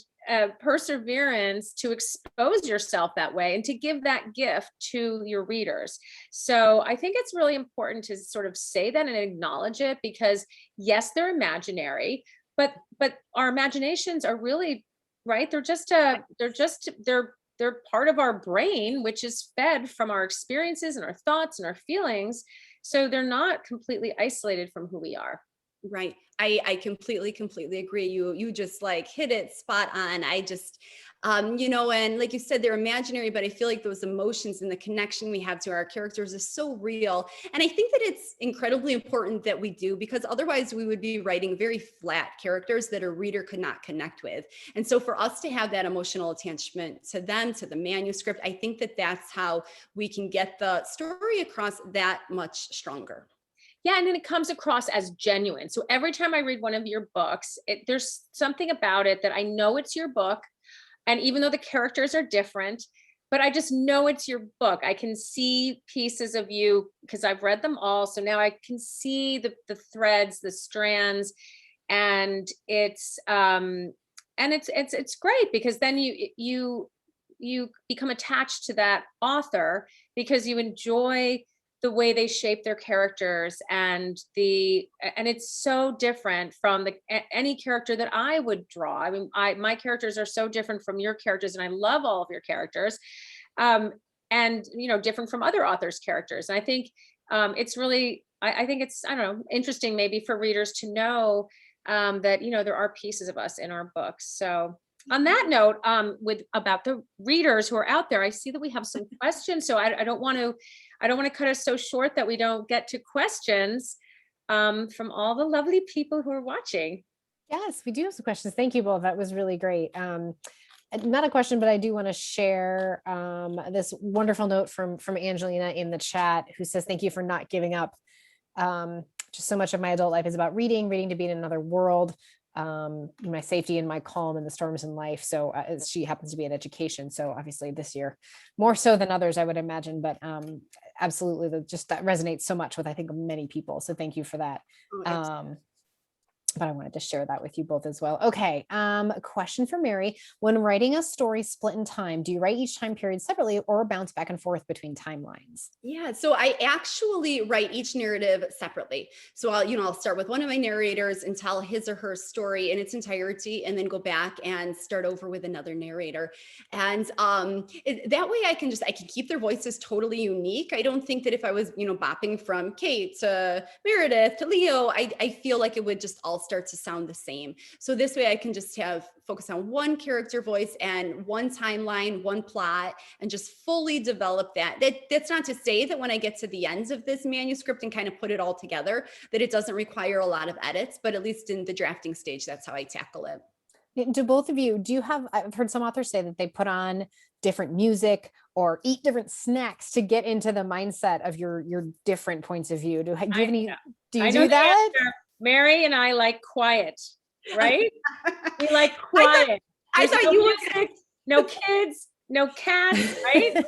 perseverance to expose yourself that way and to give that gift to your readers. So I think it's really important to sort of say that and acknowledge it, because yes, they're imaginary, but our imaginations are really, right, they're part of our brain, which is fed from our experiences and our thoughts and our feelings. So they're not completely isolated from who we are. Right. I completely agree. You just like hit it spot on. I just, and like you said, they're imaginary, but I feel like those emotions and the connection we have to our characters is so real. And I think that it's incredibly important that we do, because otherwise we would be writing very flat characters that a reader could not connect with. And so for us to have that emotional attachment to them, to the manuscript, I think that that's how we can get the story across that much stronger. Yeah, and then it comes across as genuine. So every time I read one of your books, there's something about it that I know it's your book. And even though the characters are different, but I just know it's your book. I can see pieces of you because I've read them all. So now I can see the threads, the strands, and it's great, because then you become attached to that author because you enjoy the way they shape their characters, and it's so different from any character that I would draw. I mean, my characters are so different from your characters, and I love all of your characters, and different from other authors' characters. And I think it's really, I think it's, I don't know, interesting maybe for readers to know that there are pieces of us in our books. So on that note, about the readers who are out there, I see that we have some questions. So I don't want to cut us so short that we don't get to questions from all the lovely people who are watching. Yes, we do have some questions. Thank you both. That was really great. Not a question, but I do want to share this wonderful note from Angelina in the chat, who says, thank you for not giving up. Just so much of my adult life is about reading to be in another world, my safety and my calm in the storms in life. So she happens to be in education. So obviously this year, more so than others, I would imagine, but absolutely, that resonates so much with, I think, many people. So thank you for that. But I wanted to share that with you both as well. Okay. A question for Mary. When writing a story split in time, do you write each time period separately or bounce back and forth between timelines? Yeah, so I actually write each narrative separately. So I'll start with one of my narrators and tell his or her story in its entirety, and then go back and start over with another narrator. And that way I can keep their voices totally unique. I don't think that if I was, bopping from Kate to Meredith to Leo, I feel like it would just all start to sound the same. So this way I can just focus on one character voice and one timeline, one plot, and just fully develop that. That's not to say that when I get to the ends of this manuscript and kind of put it all together, that it doesn't require a lot of edits, but at least in the drafting stage, that's how I tackle it. Do both of you, I've heard some authors say that they put on different music or eat different snacks to get into the mindset of your different points of view. Do you do that? Mary and I like quiet, right? We like quiet. I thought you were no kids, no cats, right?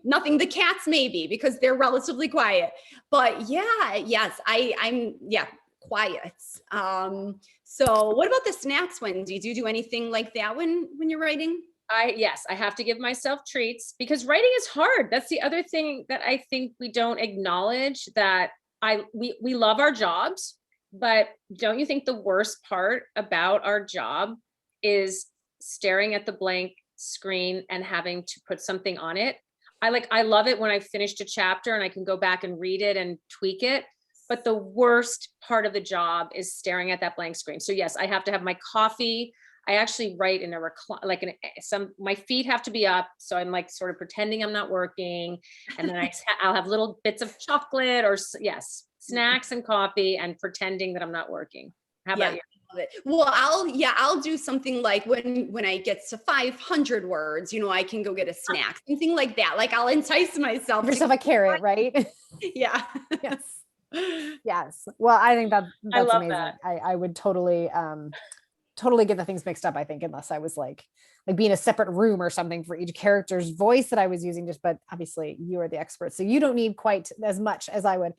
Nothing. The cats maybe, because they're relatively quiet. But yes, I'm quiet. So what about the snacks, Wendy? Do you do anything like that when you're writing? Yes, I have to give myself treats because writing is hard. That's the other thing that I think we don't acknowledge, that we love our jobs. But don't you think the worst part about our job is staring at the blank screen and having to put something on it? I love it when I finished a chapter and I can go back and read it and tweak it. But the worst part of the job is staring at that blank screen. So yes, I have to have my coffee. I actually write in a my feet have to be up. So I'm like sort of pretending I'm not working. And then I'll have little bits of chocolate or snacks and coffee and pretending that I'm not working. How about you? Well, I'll do something like when I get to 500 words, I can go get a snack, something like that. Like I'll entice myself. Give yourself a carrot, right? Yeah. Yes. Well, I think that's amazing. That. I would totally get the things mixed up, I think, unless I was like be in a separate room or something for each character's voice that I was using, but obviously you are the expert, so you don't need quite as much as I would.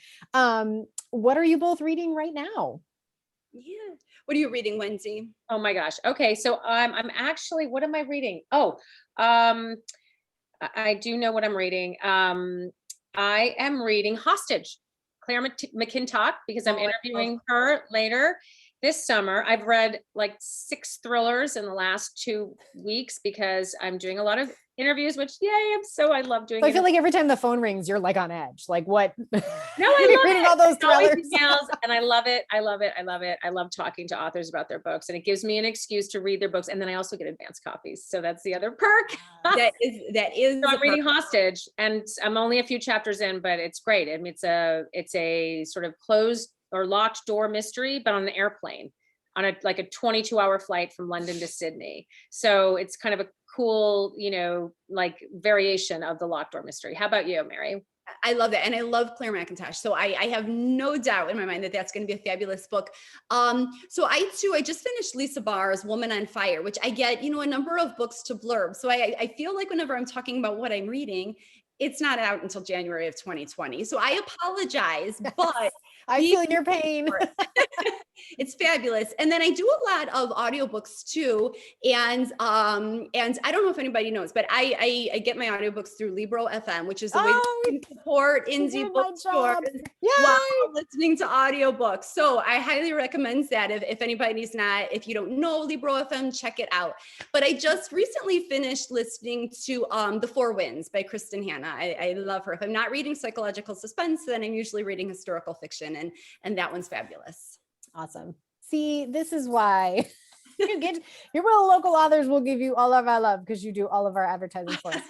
What are you both reading right now? Yeah. What are you reading, Wendy? Oh my gosh. Okay. So I'm actually, what am I reading? Oh, I do know what I'm reading. I am reading Hostage, Claire McKintock, because I'm interviewing her later this summer. I've read like 6 thrillers in the last 2 weeks because I'm doing a lot of interviews, which I love doing. So I feel like every time the phone rings, you're like on edge. Like what? No, I love reading all those thrillers. And I love it. I love it. I love it. I love talking to authors about their books, and it gives me an excuse to read their books. And then I also get advanced copies. So that's the other perk. That is. So I'm reading Hostage, and I'm only a few chapters in, but it's great. I mean, it's a sort of closed or locked door mystery, but on an airplane, on a 22-hour flight from London to Sydney. So it's kind of a cool, variation of the locked door mystery. How about you, Mary? I love that. And I love Claire McIntosh. So I have no doubt in my mind that that's going to be a fabulous book. So I just finished Lisa Barr's Woman on Fire, which I get, a number of books to blurb. So I feel like whenever I'm talking about what I'm reading, it's not out until January of 2020. So I apologize, but I feel your pain. It's fabulous. And then I do a lot of audiobooks too. And I don't know if anybody knows, but I get my audiobooks through Libro FM, which is a way that you can support indie bookstores while listening to audiobooks. So I highly recommend that if you don't know Libro FM, check it out. But I just recently finished listening to The Four Winds by Kristen Hanna. I love her. If I'm not reading psychological suspense, then I'm usually reading historical fiction, and that one's fabulous. Awesome. See, this is why your local authors will give you all of our love because you do all of our advertising for us.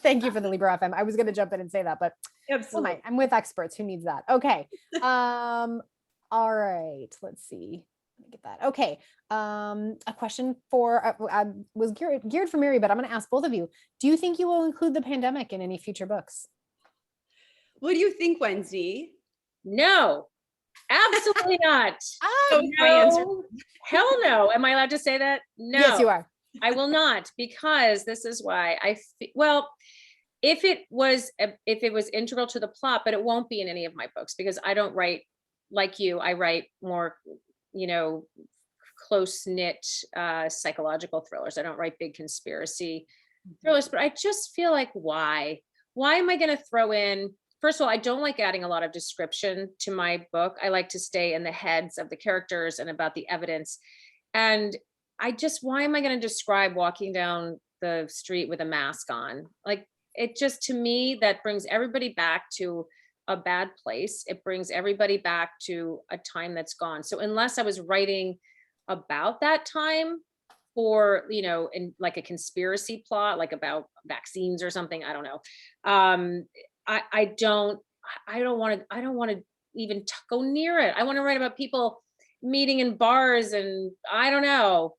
Thank you for the Libro FM. I was going to jump in and say that, but absolutely, I'm with experts. Who needs that? Okay. All right. Let's see. Let me get that. Okay. A question was geared for Mary, but I'm going to ask both of you. Do you think you will include the pandemic in any future books? What do you think, Wendy? No. Absolutely not. No. Hell no. Am I allowed to say that? No. Yes, you are. I will not, because this is why if it was integral to the plot, but it won't be in any of my books, because I don't write like you. I write more, close-knit psychological thrillers. I don't write big conspiracy thrillers, but I just feel like, why am I going to throw in? First of all, I don't like adding a lot of description to my book. I like to stay in the heads of the characters and about the evidence. And why am I going to describe walking down the street with a mask on? Like, it just, to me, that brings everybody back to a bad place. It brings everybody back to a time that's gone. So unless I was writing about that time for, in like a conspiracy plot, like about vaccines or something, I don't know. I don't want to even go near it. I want to write about people meeting in bars, and I don't know.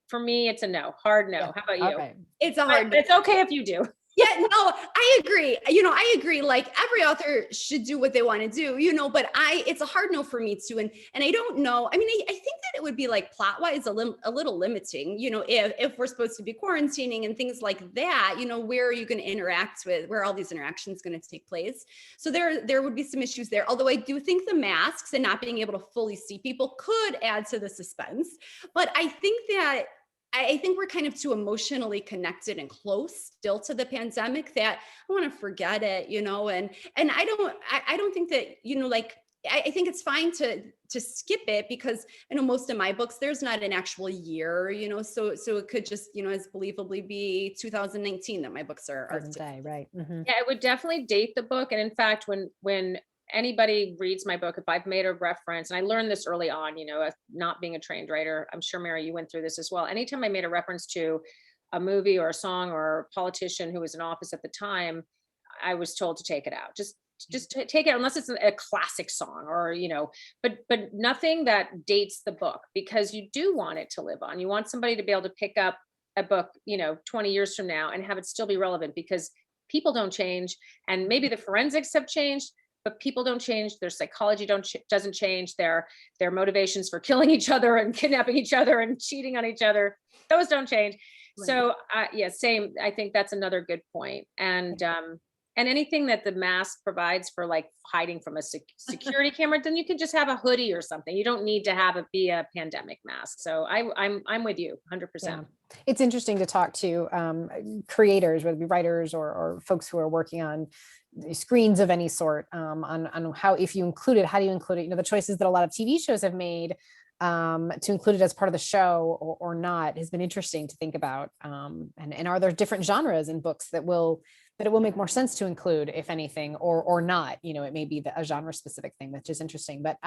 For me, it's a no, hard no. Yeah. How about you? Okay. It's a hard no. It's okay if you do. Yeah, no, I agree. I agree. Like, every author should do what they want to do, but it's a hard no for me too. And I don't know. I mean, I think that it would be like plot wise a little limiting, if we're supposed to be quarantining and things like that, where are you going to interact with, where are all these interactions going to take place? So there would be some issues there. Although I do think the masks and not being able to fully see people could add to the suspense. But I think we're kind of too emotionally connected and close still to the pandemic that I want to forget it, and I don't think that, I think it's fine to skip it, because I know most of my books, there's not an actual year, so it could just, as believably be 2019 that my books are today, right? Mm-hmm. Yeah, it would definitely date the book. And in fact, when anybody reads my book, if I've made a reference, and I learned this early on, not being a trained writer, I'm sure, Mary, you went through this as well. Anytime I made a reference to a movie or a song or a politician who was in office at the time, I was told to take it out. Just take it, unless it's a classic song or, but nothing that dates the book, because you do want it to live on. You want somebody to be able to pick up a book, 20 years from now and have it still be relevant, because people don't change, and maybe the forensics have changed, but people don't change. Their psychology doesn't change. Their motivations for killing each other and kidnapping each other and cheating on each other, those don't change. Right. So yeah, same. I think that's another good point. And anything that the mask provides for, like hiding from a security camera, then you can just have a hoodie or something. You don't need to have it be a pandemic mask. So I'm with you 100%. Yeah. It's interesting to talk to creators, whether it be writers or folks who are working on screens of any sort, on how, if you include it, how do you include it? The choices that a lot of TV shows have made to include it as part of the show or not has been interesting to think about. And are there different genres in books that it will make more sense to include, if anything, or not? It may be a genre specific thing, which is interesting. But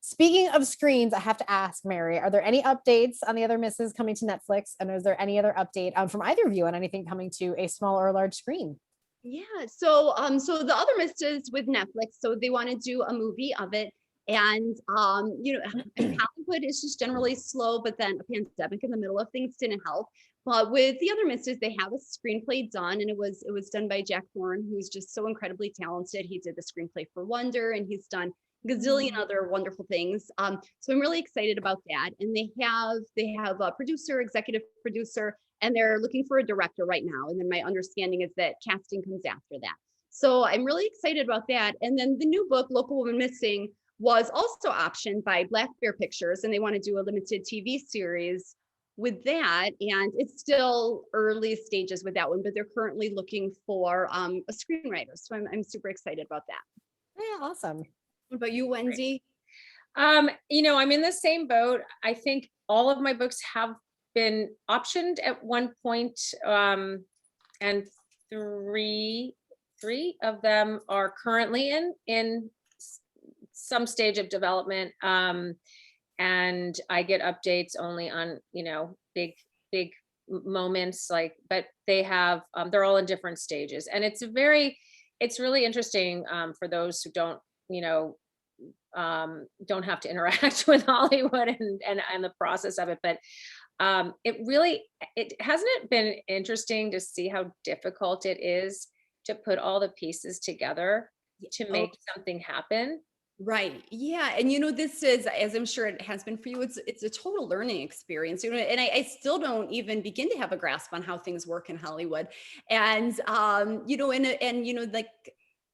speaking of screens, I have to ask, Mary, are there any updates on The Other Misses coming to Netflix? And is there any other update from either of you on anything coming to a small or large screen? Yeah. So The Other Misses with Netflix, so they want to do a movie of it. And, Hollywood is just generally slow, but then a pandemic in the middle of things didn't help. But with The Other Misses, they have a screenplay done, and it was done by Jack Thorne, who's just so incredibly talented. He did the screenplay for Wonder, and he's done gazillion other wonderful things. So I'm really excited about that. And they have a producer, executive producer, and they're looking for a director right now. And then my understanding is that casting comes after that. So I'm really excited about that. And then the new book, Local Woman Missing, was also optioned by Black Bear Pictures, and they want to do a limited TV series with that. And it's still early stages with that one, but they're currently looking for a screenwriter. So I'm super excited about that. Yeah, awesome. What about you, Wendy? I'm in the same boat. I think all of my books have been optioned at one point, and three of them are currently in some stage of development. And I get updates only on, big moments, but they have, they're all in different stages. And it's really interesting, for those who don't have to interact with Hollywood and the process of it. But it hasn't it been interesting to see how difficult it is to put all the pieces together to make something happen. Right. Yeah. And this is, as I'm sure it has been for you, it's a total learning experience, and I still don't even begin to have a grasp on how things work in Hollywood. And, like,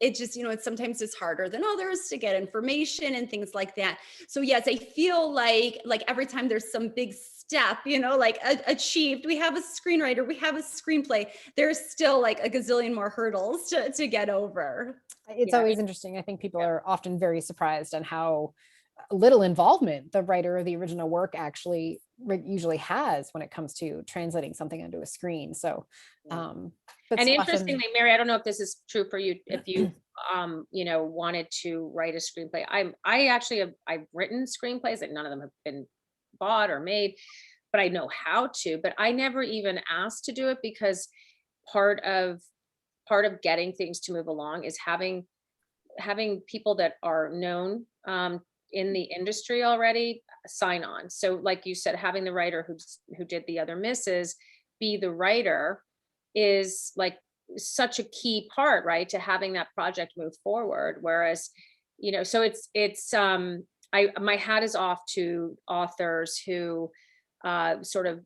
it just, sometimes it's harder than others to get information and things like that. So yes, I feel like every time there's some big step, achieved, we have a screenwriter, we have a screenplay, there's still like a gazillion more hurdles to get over. It's always interesting. I think people are often very surprised on how little involvement the writer of the original work actually usually has when it comes to translating something onto a screen. So, but and interestingly, Mary, I don't know if this is true for you, if you, wanted to write a screenplay. I've written screenplays, that none of them have been bought or made, but I know how to, but I never even asked to do it, because part of getting things to move along is having people that are known in the industry already sign on. So like you said, having the writer who did The Other Misses be the writer is like such a key part, right, to having that project move forward. Whereas, so it's my hat is off to authors who sort of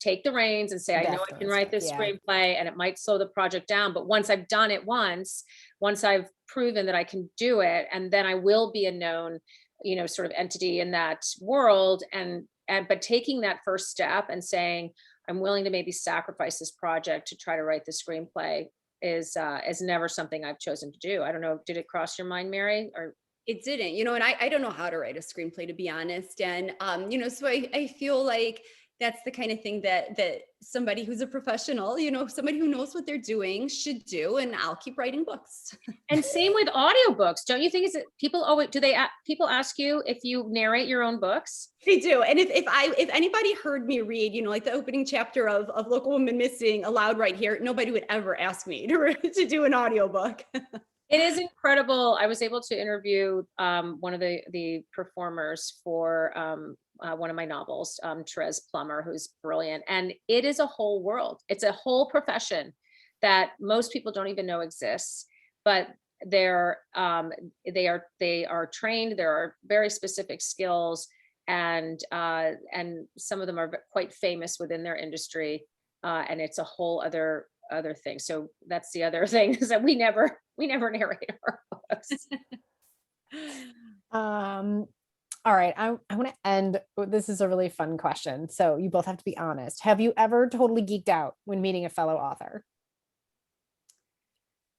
take the reins and say, I know I can write this screenplay, and it might slow the project down, but once I've done it once I've proven that I can do it, and then I will be a known, sort of entity in that world. But taking that first step and saying, I'm willing to maybe sacrifice this project to try to write the screenplay is never something I've chosen to do. I don't know, did it cross your mind, Mary? Or it didn't, and I don't know how to write a screenplay, to be honest. And, so I feel like that's the kind of thing that somebody who's a professional, somebody who knows what they're doing should do. And I'll keep writing books. And same with audiobooks. Don't you think people ask you if you narrate your own books? They do. And if anybody heard me read, like the opening chapter of Local Woman Missing aloud right here, nobody would ever ask me to do an audiobook. It is incredible. I was able to interview one of the performers for one of my novels, Therese Plummer, who's brilliant. And it is a whole world. It's a whole profession that most people don't even know exists, but they are trained. There are very specific skills, and some of them are quite famous within their industry. And it's a whole other thing. So that's the other thing, is that we never narrate our books. All right. I want to end. This is a really fun question. So you both have to be honest. Have you ever totally geeked out when meeting a fellow author?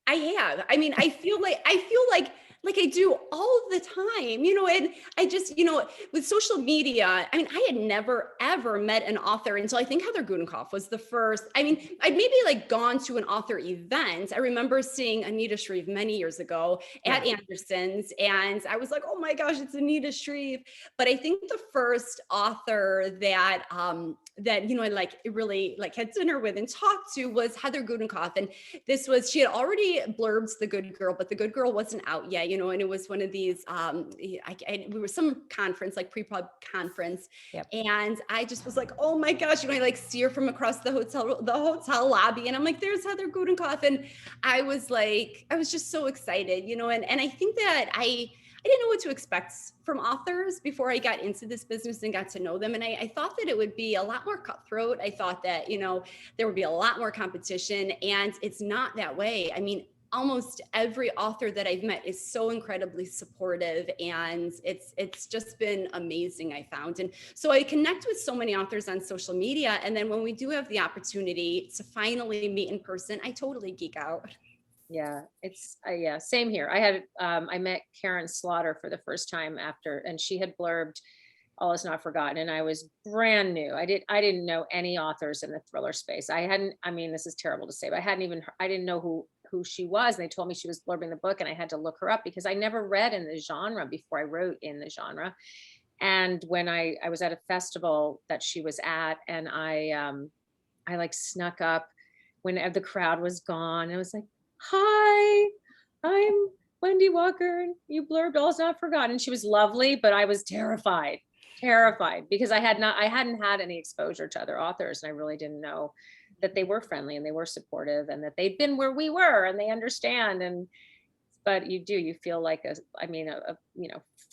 I have. I mean, I feel like I do all the time, and I just, with social media, I mean, I had never, ever met an author until I think Heather Gudenkauf was the first. I mean, I'd maybe gone to an author event. I remember seeing Anita Shreve many years ago at Anderson's, and I was like, oh my gosh, it's Anita Shreve. But I think the first author that, I really had dinner with and talked to was Heather Gudenkauf. And she had already blurbed The Good Girl, but The Good Girl wasn't out yet, and it was one of these, we were some conference, pre-pub conference. Yep. And I just was like, oh my gosh, I see her from across the hotel lobby. And I'm like, there's Heather Gudenkauf. And I was just so excited, and I think that I didn't know what to expect from authors before I got into this business and got to know them. And I thought that it would be a lot more cutthroat. I thought that, there would be a lot more competition, and it's not that way. I mean, almost every author that I've met is so incredibly supportive, and it's just been amazing, I found. And so I connect with so many authors on social media, and then when we do have the opportunity to finally meet in person, I totally geek out. Yeah, it's yeah, same here. I met Karen Slaughter for the first time after, and she had blurbed All Is Not Forgotten, and I was brand new. I didn't know any authors in the thriller space. I mean, this is terrible to say, but I didn't know who she was. And they told me she was blurbing the book, and I had to look her up because I never read in the genre before I wrote in the genre. And when I was at a festival that she was at, and I like snuck up when the crowd was gone. I was like, "Hi, I'm Wendy Walker. You blurbed All's Not Forgotten." And she was lovely, but I was terrified because I hadn't had any exposure to other authors, and I really didn't know that they were friendly and they were supportive and that they'd been where we were and they understand. But you feel like a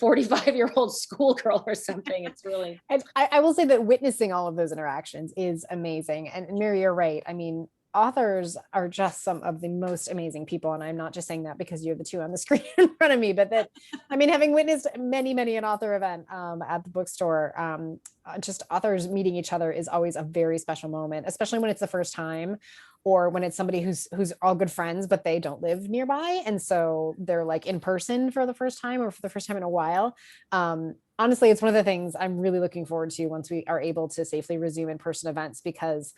45-year-old schoolgirl or something. It's really. I will say that witnessing all of those interactions is amazing. And Mary, you're right. I mean, authors are just some of the most amazing people. And I'm not just saying that because you're the two on the screen in front of me, but that, I mean, having witnessed many an author event at the bookstore, just authors meeting each other is always a very special moment, especially when it's the first time, or when it's somebody who's all good friends, but they don't live nearby. And so they're like in person for the first time, or for the first time in a while. Honestly, it's one of the things I'm really looking forward to once we are able to safely resume in-person events, because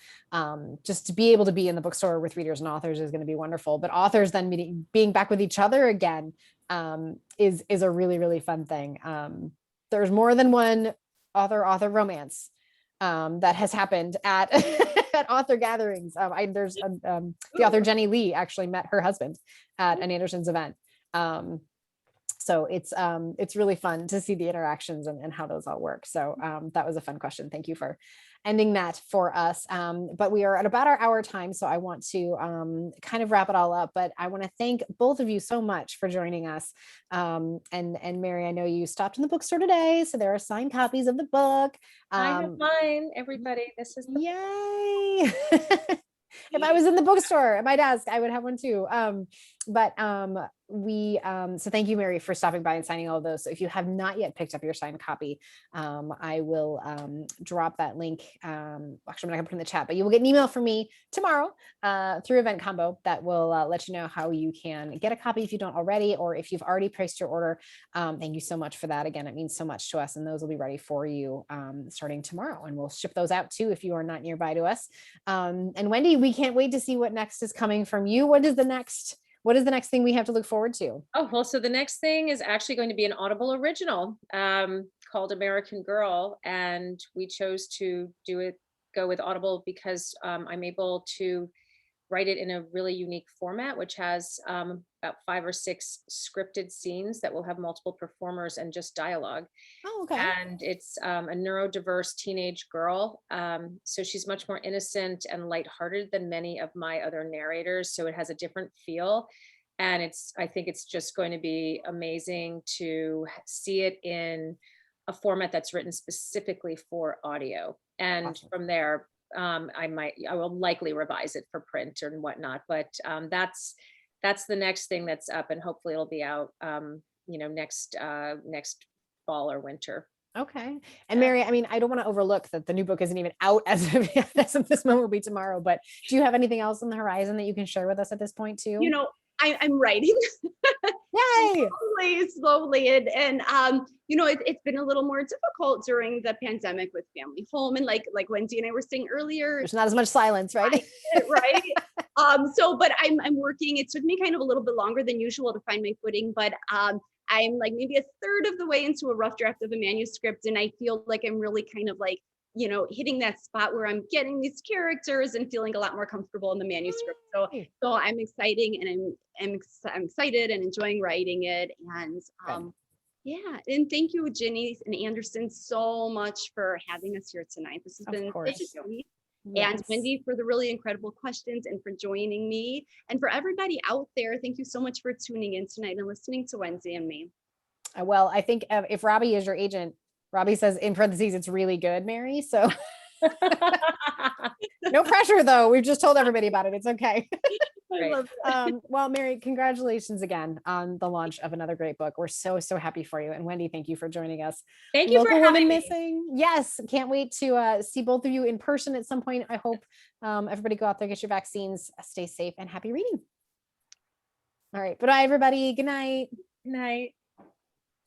just to be able to be in the bookstore with readers and authors is going to be wonderful. But authors then being back with each other again is a really fun thing. There's more than one author romance that has happened at at author gatherings. The author Jenny Lee actually met her husband at an Anderson's event. So it's really fun to see the interactions and how those all work. So that was a fun question. Thank you for ending that for us. But we are at about our hour time. So I want to kind of wrap it all up, but I want to thank both of you so much for joining us. And Mary, I know you stopped in the bookstore today, so there are signed copies of the book. I have mine, everybody. This is yay. If I was in the bookstore at my desk, I would have one too. So thank you, Mary, for stopping by and signing all of those. So if you have not yet picked up your signed copy, I will drop that link. Actually, I'm not gonna put it in the chat, but you will get an email from me tomorrow through Event Combo that will let you know how you can get a copy if you don't already, or if you've already placed your order. Thank you so much for that. Again, it means so much to us, and those will be ready for you starting tomorrow, and we'll ship those out too if you are not nearby to us. And Wendy, we can't wait to see what next is coming from you. What is the next thing we have to look forward to? Oh, well, so the next thing is actually going to be an Audible original called American Girl. And we chose to go with Audible because I'm able to write it in a really unique format, which has about 5 or 6 scripted scenes that will have multiple performers and just dialogue. Oh, okay. And it's a neurodiverse teenage girl. So she's much more innocent and lighthearted than many of my other narrators. So it has a different feel. And I think it's just going to be amazing to see it in a format that's written specifically for audio. And Awesome. From there, I will likely revise it for print and whatnot, but that's the next thing that's up, and hopefully it'll be out, next fall or winter. Okay. And Mary, I mean, I don't want to overlook that the new book isn't even out as of this moment, will be tomorrow, but do you have anything else on the horizon that you can share with us at this point too? I'm writing. Yay! slowly. And it's been a little more difficult during the pandemic with family home. And like Wendy and I were saying earlier, there's not as much silence, right? Right. But I'm working. It took me kind of a little bit longer than usual to find my footing, but I'm like maybe a third of the way into a rough draft of a manuscript. And I feel like I'm really kind of like, hitting that spot where I'm getting these characters and feeling a lot more comfortable in the manuscript. So I'm exciting, and I'm excited and enjoying writing it. And and thank you, Ginny and Anderson, so much for having us here tonight. This has been such a treat. Yes. And Wendy, for the really incredible questions and for joining me. And for everybody out there, thank you so much for tuning in tonight and listening to Wendy and me. Well, I think if Robbie is your agent, Robbie says in parentheses, it's really good, Mary. So no pressure though. We've just told everybody about it. It's okay. Great. Well, Mary, congratulations again on the launch of another great book. We're so happy for you. And Wendy, thank you for joining us. Thank you Local for having Woman me. Missing. Yes, can't wait to see both of you in person at some point. I hope everybody go out there, get your vaccines, stay safe, and happy reading. All right, bye everybody. Good night. Good night.